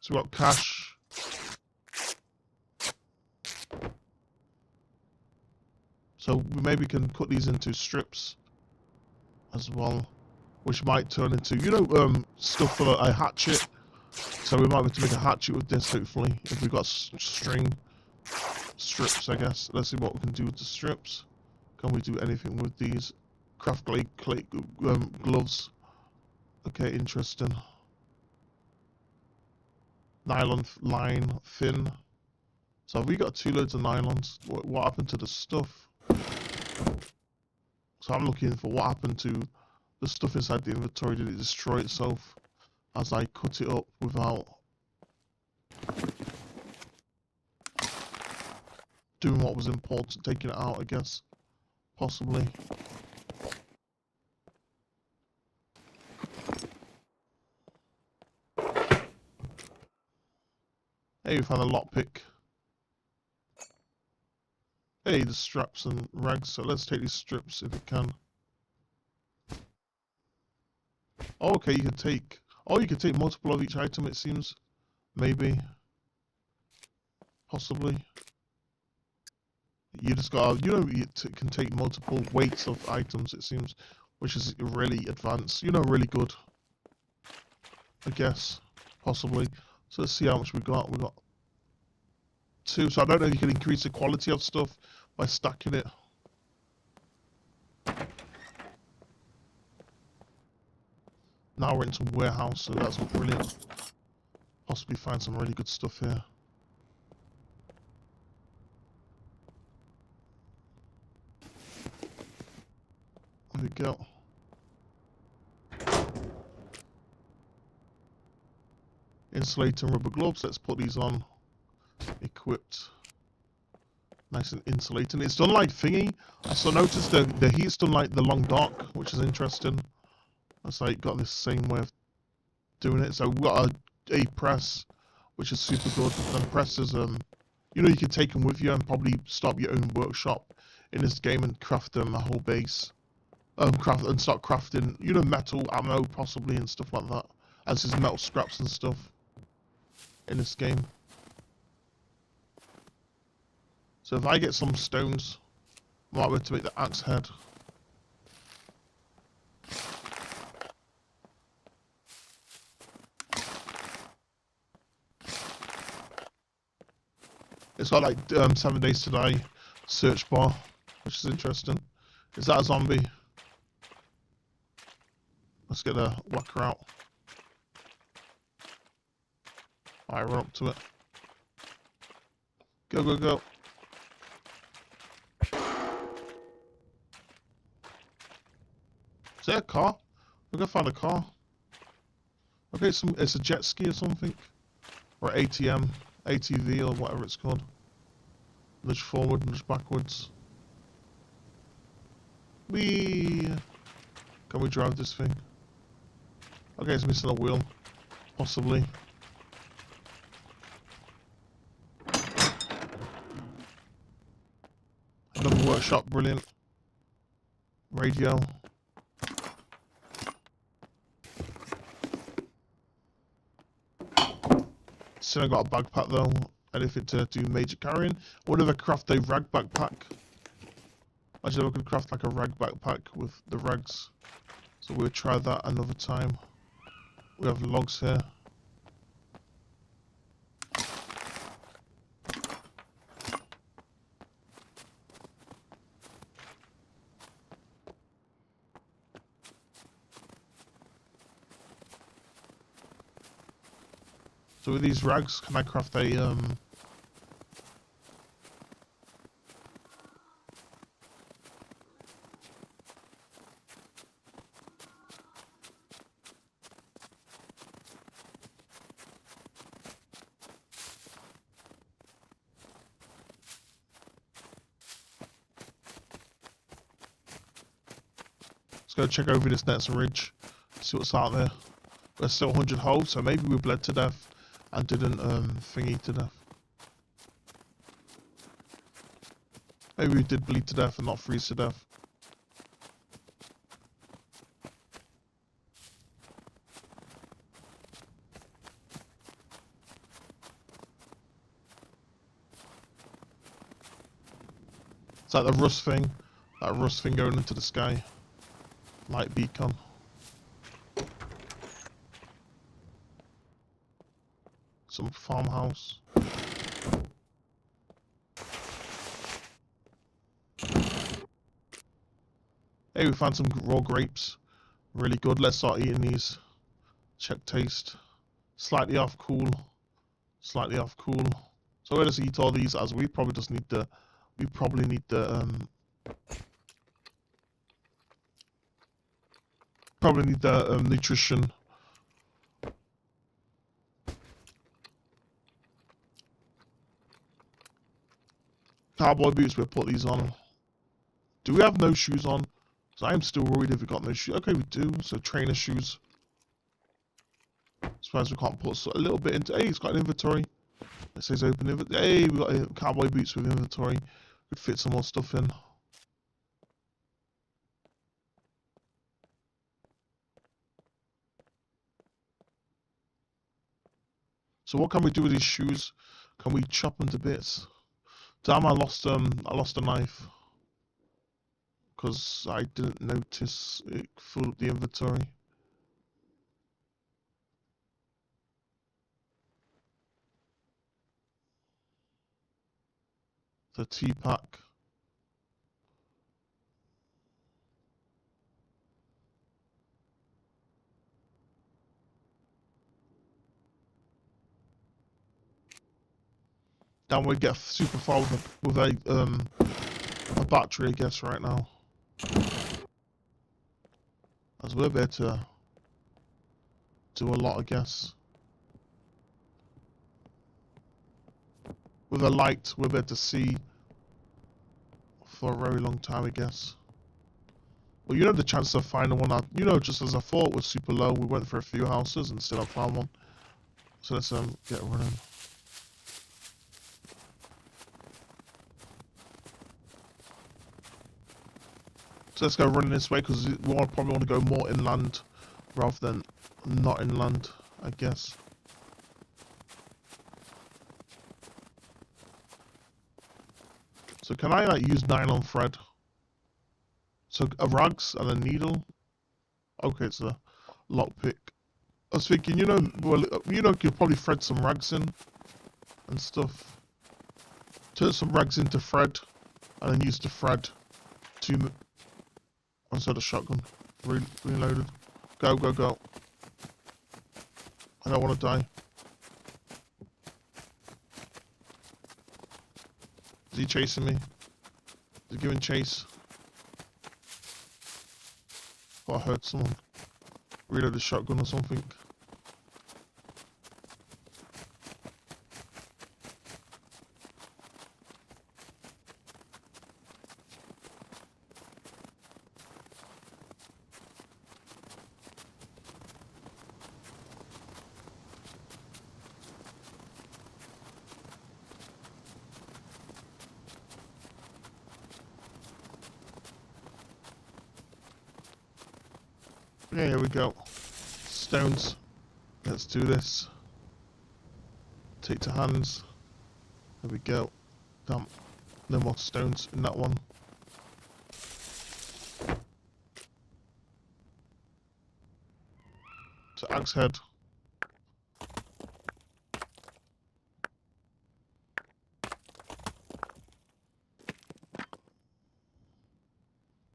So we've got cash. So we maybe can cut these into strips as well, which might turn into, you know, stuff for a hatchet. So we might have to make a hatchet with this, hopefully, if we've got string strips, I guess. Let's see what we can do with the strips. Can we do anything with these craft clay gloves? Okay, interesting. Nylon line thin. So have we got 2 loads of nylons? What happened to the stuff? So I'm looking for what happened to the stuff inside the inventory. Did it destroy itself as I cut it up without doing what was important, taking it out, I guess, possibly. Hey, we found a lockpick. Hey, the straps and rags, so let's take these strips if we can. Oh, okay, you can take... Oh, you can take multiple of each item, it seems. Maybe. Possibly. You just gotta... You know, you can take multiple weights of items, it seems. Which is really advanced. You know, really good. I guess. Possibly. So let's see how much we got. We got 2. So I don't know if you can increase the quality of stuff by stacking it. Now we're into warehouse, so that's brilliant. Possibly find some really good stuff here. There we go. Insulating rubber gloves. Let's put these on. Equipped. Nice and insulating. It's done like thingy. I still noticed the heat's done like the long dark, which is interesting. That's like got this same way of doing it. So we've got a press, which is super good. And presses, you know, you can take them with you and probably start your own workshop in this game and craft a whole base. Start crafting, you know, metal ammo possibly and stuff like that. As his metal scraps and stuff in this game. So if I get some stones, I might be able to make the axe head. It's got like 7 days to die search bar, which is interesting. Is that a zombie? Let's get a whacker out. Alright, we're up to it. Go, go, go. Is there a car? We're gonna find a car. Okay, it's a jet ski or something. Or ATM, ATV or whatever it's called. Nudge forward, nudge backwards. Whee! Can we drive this thing? Okay, it's missing a wheel. Possibly. Workshop, brilliant. Radio. Still I got a backpack though. Anything to do major carrying. What if I craft a rag backpack? Actually, I could craft like a rag backpack with the rags. So we'll try that another time. We have logs here. So with these rags, can I craft a let's go check over this next ridge, see what's out there. There's still 100 holes, so maybe we bled to death and didn't thingy to death. Maybe we did bleed to death and not freeze to death. It's like the rust thing. That rust thing going into the sky. Light beacon. Some farmhouse. Hey, we found some raw grapes. Really good. Let's start eating these. Check taste. Slightly off cool. Slightly off cool. So we'll just eat all these as we probably just need the... We probably need the... nutrition. Cowboy boots, we'll put these on. Do we have no shoes on? So I'm still worried if we got no shoes. Okay, we do. So trainer shoes. Suppose we can't put a little bit into... Hey, it's got an inventory. It says open inventory. Hey, we got cowboy boots with inventory. Could fit some more stuff in. So what can we do with these shoes? Can we chop them to bits? Damn, I lost a knife. Because I didn't notice it filled up the inventory. The tea pack. Then we get super far with a battery, I guess, right now. As we're able to do a lot, I guess. With a light, we're able to see for a very long time, I guess. Well, you know, the chance of finding one out, you know, just as I thought, was super low. We went for a few houses and still not found one. So let's get running. So let's go running this way because we probably want to go more inland rather than not inland, I guess. So can I like use nylon thread? So a rags and a needle. Okay, it's a lockpick. I was thinking, you know, well, you know, you could probably thread some rags in and stuff. Turn some rags into thread and then use the thread to inside a shotgun. Reloaded. Go, go, go. I don't want to die. Is he chasing me? Is he giving chase? Oh, I heard someone reload a shotgun or something. Okay, here we go. Stones. Let's do this. Take to hands. There we go. Damn. No more stones in that one. So axe head.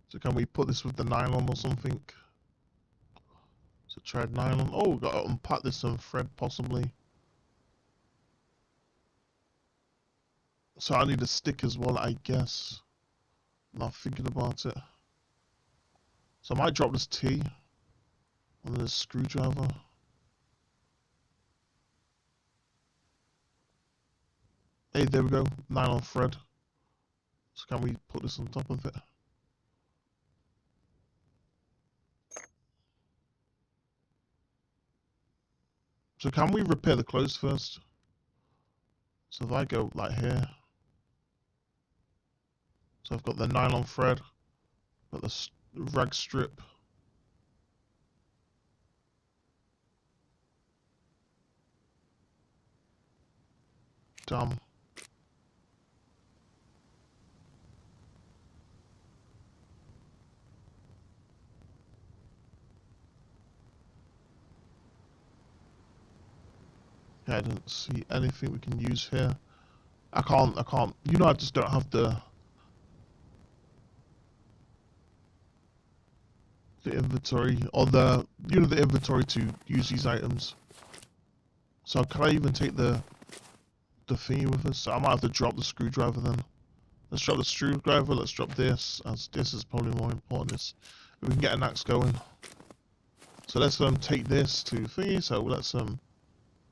So can we put this with the nylon or something? So tread nylon. Oh, we've got to unpack this and thread possibly. So I need a stick as well, I guess. I'm not thinking about it. So I might drop this T on this screwdriver. Hey, there we go. Nylon thread. So can we put this on top of it? So can we repair the clothes first? So if I go like here. So I've got the nylon thread. Got the rag strip. Damn. Yeah, I didn't see anything we can use here. I can't. You know, I just don't have the inventory or the inventory to use these items. So can I even take the thingy with us? So I might have to drop the screwdriver then. Let's drop the screwdriver. Let's drop this, as this is probably more important. We can get an axe going. So let's take this to thingy. So let's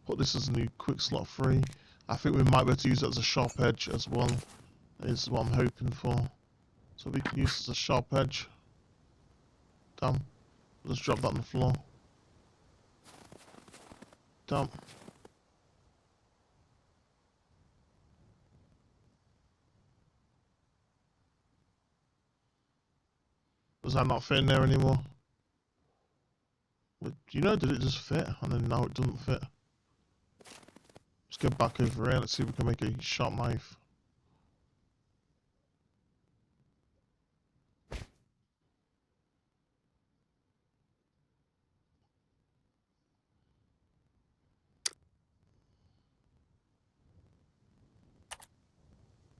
put this as a new quick slot 3. I think we might be able to use it as a sharp edge as well. Is what I'm hoping for. So we can use it as a sharp edge. Damn. Let's drop that on the floor. Damn. Does that not fit in there anymore? But, you know, did it just fit? And then now it doesn't fit. Let's go back over here. Let's see if we can make a sharp knife.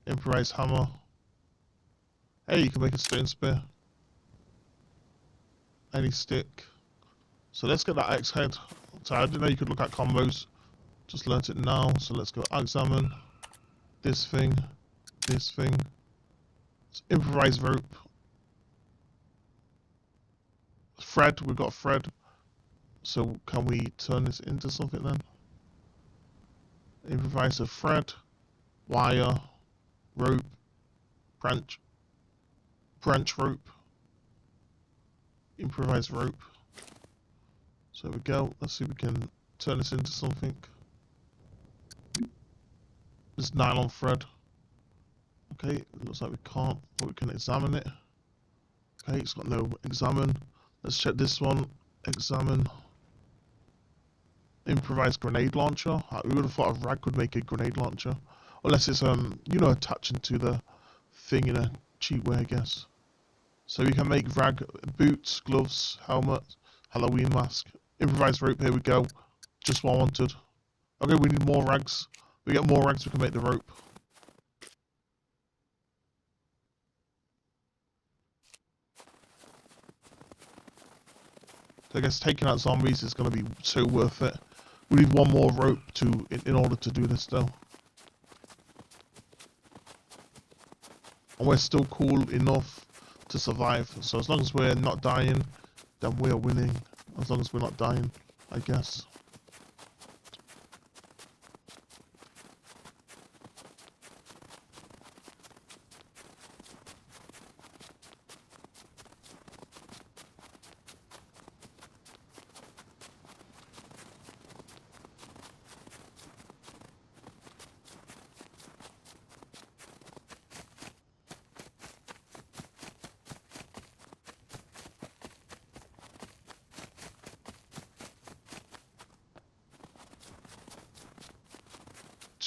Improvised hammer. Hey, you can make a stone spear. Any stick. So let's get that axe head. So I didn't know you could look at combos. Just learnt it now. So let's go examine this thing, this thing. It's improvised rope. Thread. We've got thread. So can we turn this into something then? Improvise a thread, wire, rope, branch rope, improvise rope. So there we go. Let's see if we can turn this into something. This nylon thread. Okay, it looks like we can't, but we can examine it. Okay, it's got no examine. Let's check this one. Examine. Improvised grenade launcher. We would have thought a rag could make a grenade launcher. Unless it's you know, attaching to the thing in a cheap way, I guess. So you can make rag boots, gloves, helmet, Halloween mask. Improvised rope, here we go. Just what I wanted. Okay, we need more rags. We get more rags, we can make the rope. So I guess taking out zombies is going to be so worth it. We need one more rope in order to do this though. And we're still cool enough to survive. So as long as we're not dying, then we're winning. As long as we're not dying, I guess.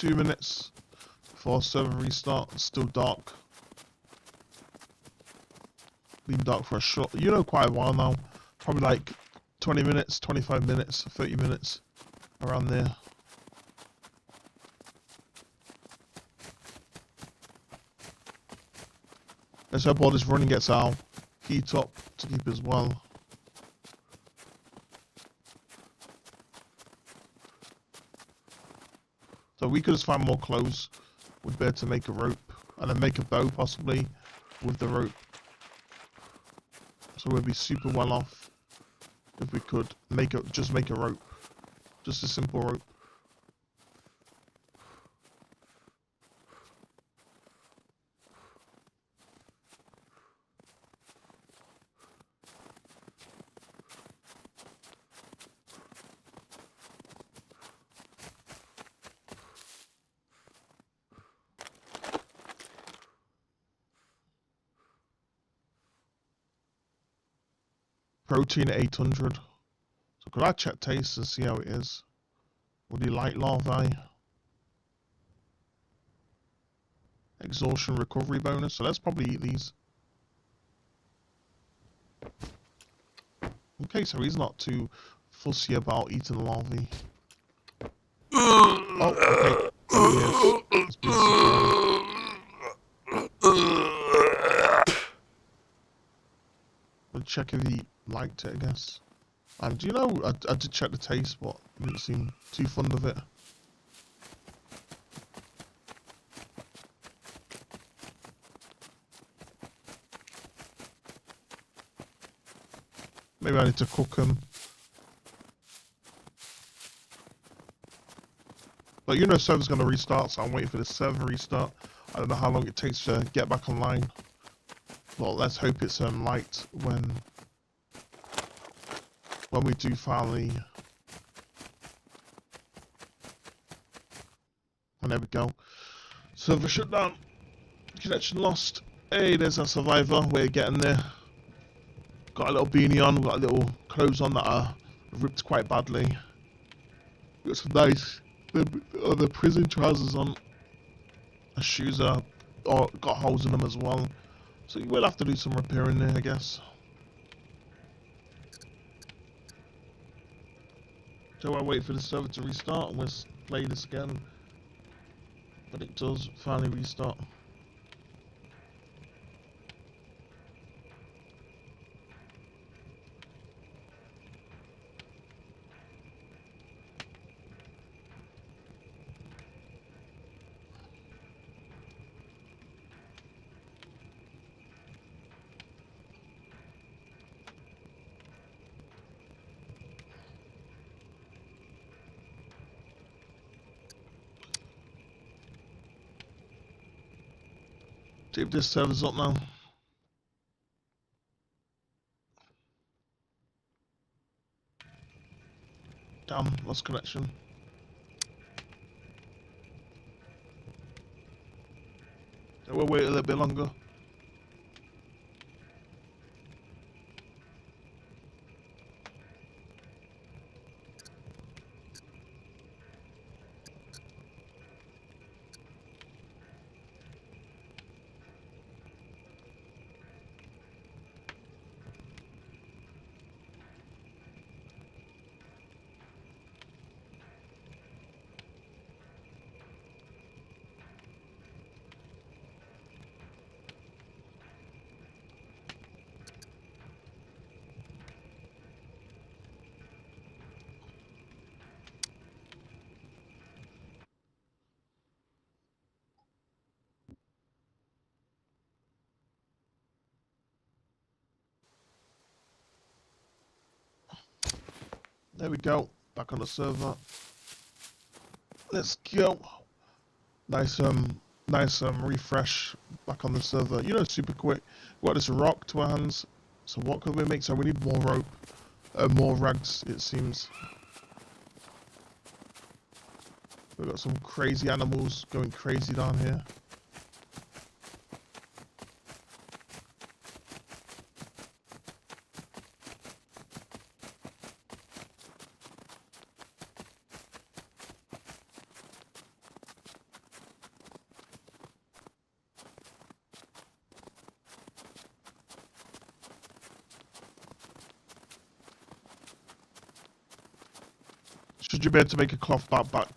2 minutes before server restart. It's still dark. Been dark for a short, quite a while now. Probably like 20 minutes, 25 minutes, 30 minutes, around there. Let's hope all this running gets our heat up to keep as well. So we could just find more clothes. We'd better to make a rope and then make a bow possibly with the rope. So we'd be super well off if we could just make a rope, just a simple rope. Protein 800. So could I check taste and see how it is? Would you like larvae? Exhaustion recovery bonus. So let's probably eat these. Okay, so he's not too fussy about eating larvae. Oh, okay. There he is. He's been we'll check if he liked it, I guess. And do you know, I did check the taste, but I didn't seem too fond of it. Maybe I need to cook them. But server's going to restart, so I'm waiting for the server restart. I don't know how long it takes to get back online. But let's hope it's light when we do finally. And there we go. Server shut down. Connection lost. Hey, there's a survivor. We're getting there. Got a little beanie on. Got a little clothes on that are ripped quite badly. Got some nice the prison trousers on. The shoes are got holes in them as well. So you will have to do some repairing there, I guess. So I wait for the server to restart and we'll play this again. But it does finally restart. See if this server's up now. Damn, lost connection. So we'll wait a little bit longer. There we go. Back on the server. Let's go. Nice refresh back on the server. Super quick. We got this rock to our hands. So what could we make? So we need more rope. More rags, it seems. We've got some crazy animals going crazy down here. Should you be able to make a cloth backpack?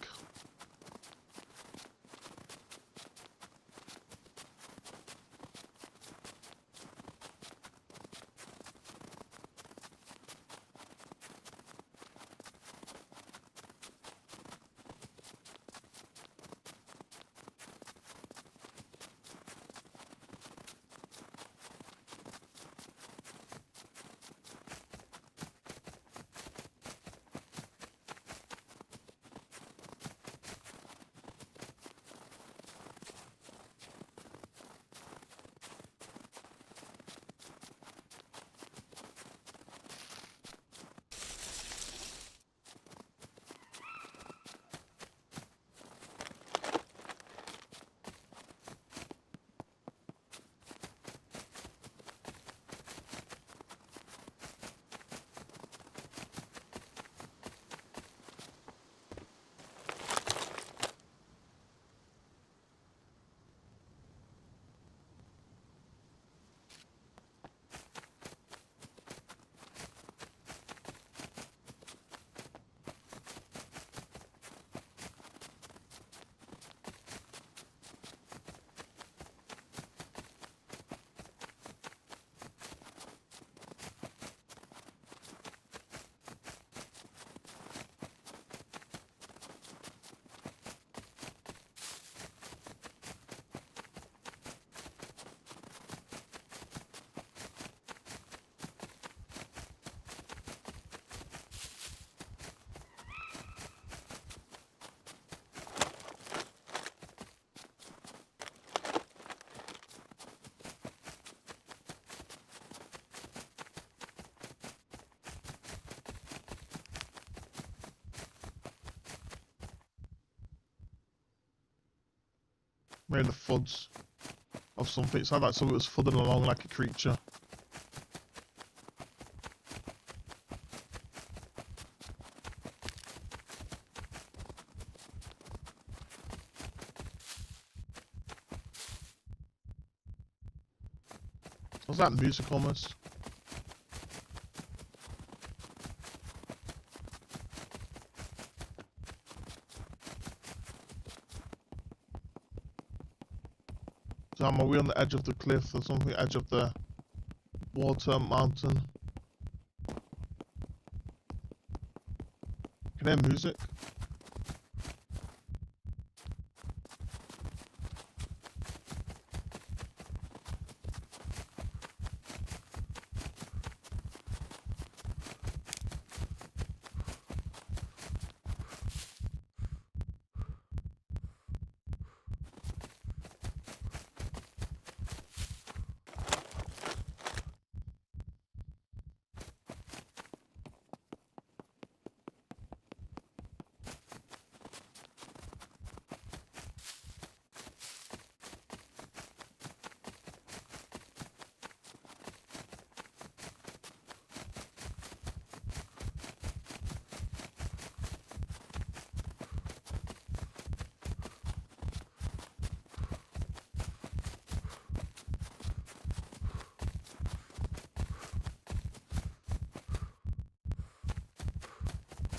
Made the thuds of something. It sounded like something was thudding along like a creature. Was that music almost? So are we on the edge of the cliff or something? Edge of the water mountain? Can I hear music?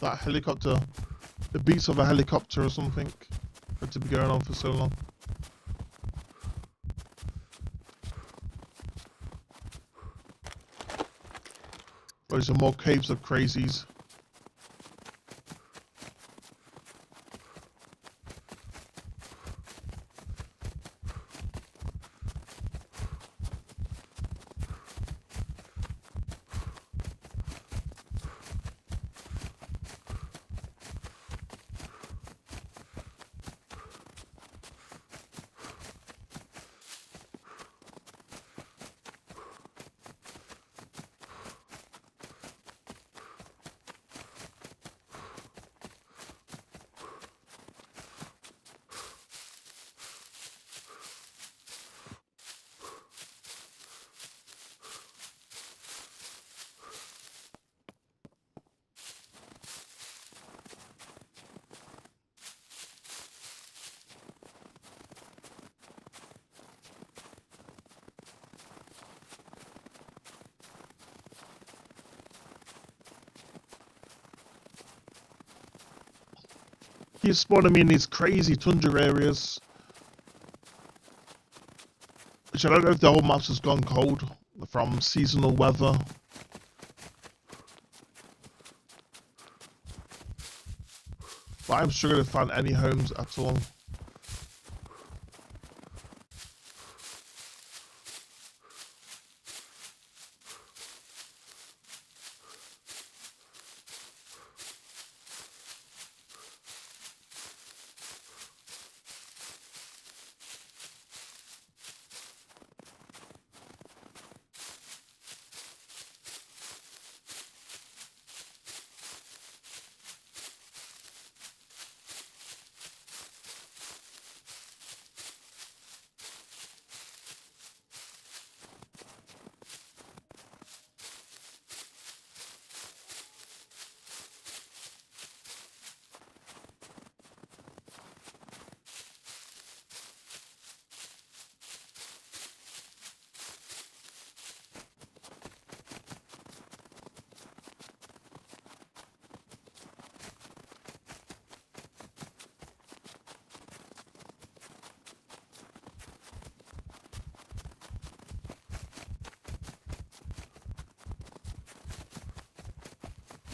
That helicopter, the beats of a helicopter or something, had to be going on for so long. Or is there more caves of crazies? keep spawning me in these crazy tundra areas. Which I don't know if the whole map's just gone cold from seasonal weather. But I'm struggling to find any homes at all.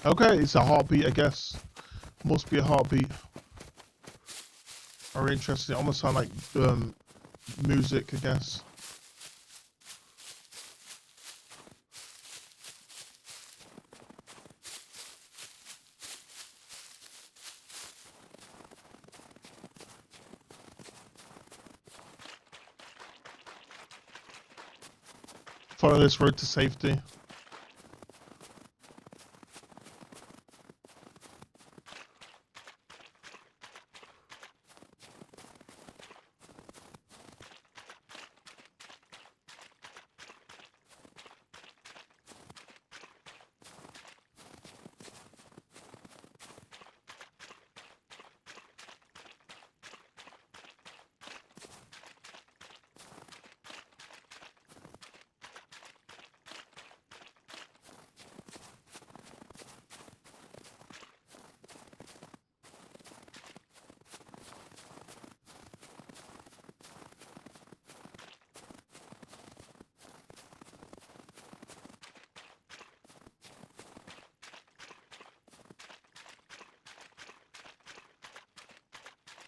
Okay, it's a heartbeat, I guess. Must be a heartbeat. Very interesting. It almost sound like music, I guess. Follow this road to safety.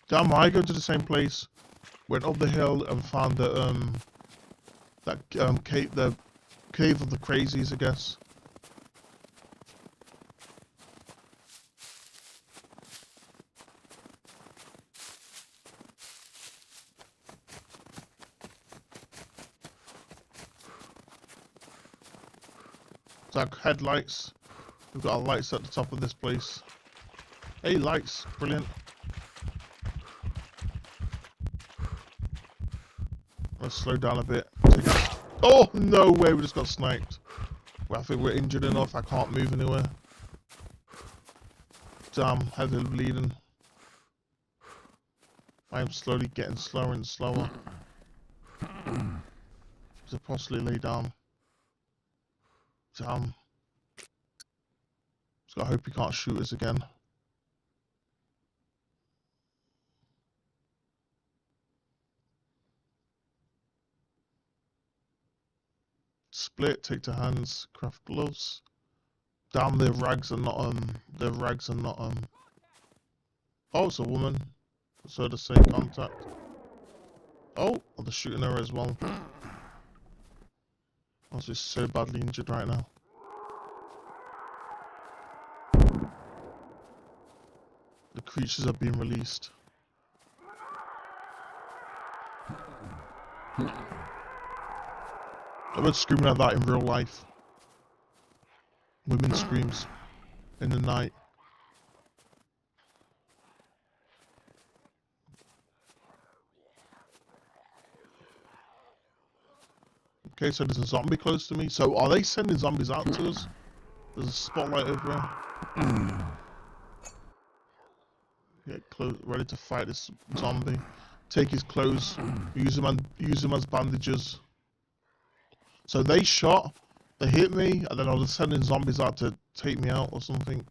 Damn, I go to the same place. Went up the hill and found the cave, the cave of the crazies, I guess. It's like headlights. We've got our lights at the top of this place. Hey, lights, brilliant. Let's slow down a bit. Oh, no way, we just got sniped. Well, I think we're injured enough, I can't move anywhere. Damn, heavily bleeding. I am slowly getting slower and slower. So possibly lay down. Damn. Just gotta hope he can't shoot us again. Split, take to hands, craft gloves. Damn, their rags are not oh, it's a woman. So the same contact. Oh, they're shooting her as well. I was just so badly injured right now. The creatures are being released. I was screaming like that in real life. Women screams in the night. Okay, so there's a zombie close to me. So are they sending zombies out to us? There's a spotlight over here. Get close, ready to fight this zombie. Take his clothes. Use them as bandages. So they shot, they hit me, and then I was sending zombies out to take me out or something.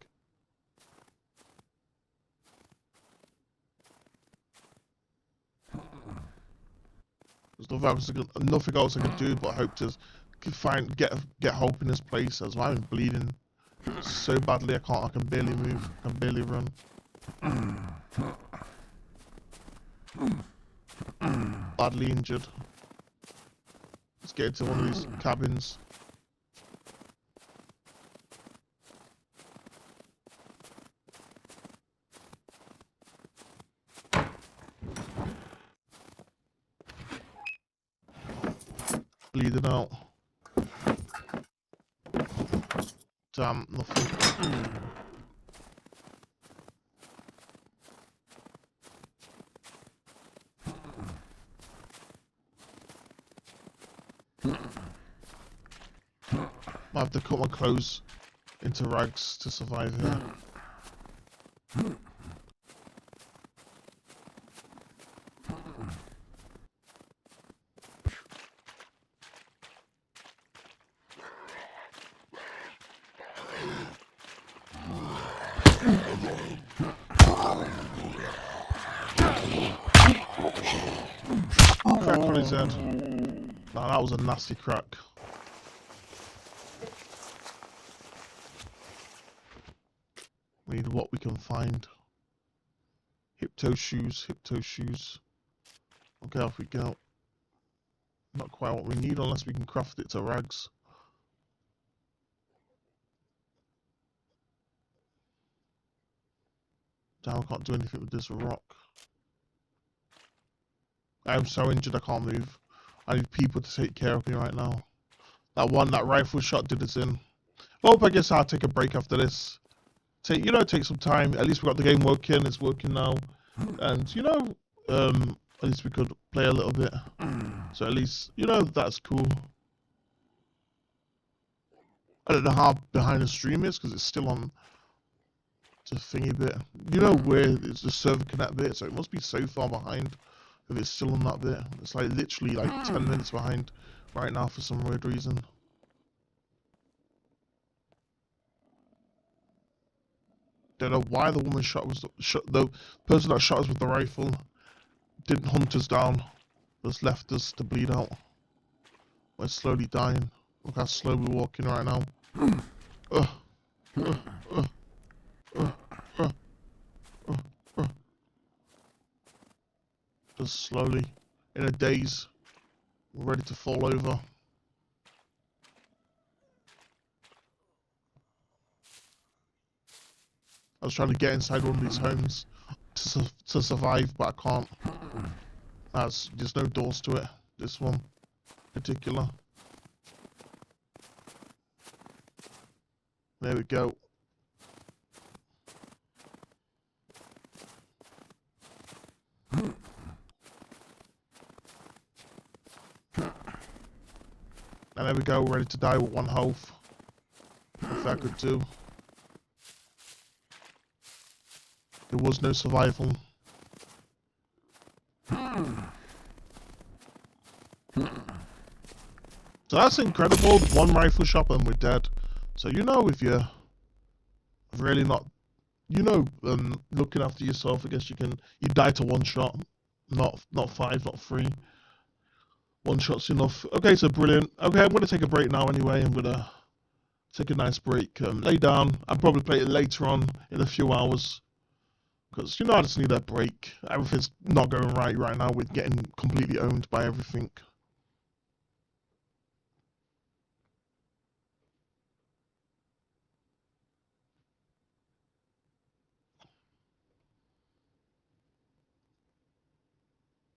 nothing else I can do but hope to get hope in this place, as I'm bleeding so badly I can barely move, I can barely run. Badly injured. Let's get into one of these cabins. Bleeding out. Damn, nothing. I have to cut my clothes into rags to survive here. Crack on his head. Nah, that was a nasty crack. We need what we can find. Hip-toe shoes, hip-toe shoes. Okay, off we go. Not quite what we need unless we can craft it to rags. Damn, I can't do anything with this rock. I am so injured I can't move. I need people to take care of me right now. That rifle shot did us in. Well, I guess I'll take a break after this. Take some time. At least we got the game working. It's working now, and at least we could play a little bit. So at least that's cool. I don't know how behind the stream is because it's still on the thingy bit. Where it's the server connect bit, so it must be so far behind if it's still on that bit. It's like literally like 10 minutes behind right now for some weird reason. Don't know why the woman the person that shot us with the rifle didn't hunt us down, just left us to bleed out. We're slowly dying. Look how slow we're walking right now. Just slowly, in a daze, we're ready to fall over. I was trying to get inside one of these homes to survive, but I can't. There's no doors to it. This one, particular. There we go. And there we go, ready to die with one health. If I could do. There was no survival. So that's incredible. One rifle shot and we're dead. So if you're really not, looking after yourself, I guess you die to one shot, not 5, not 3. One shot's enough. Okay, so brilliant. Okay, I'm gonna take a break now anyway. I'm gonna take a nice break, lay down. I'll probably play it later on in a few hours. Because, I just need a break. Everything's not going right now with getting completely owned by everything.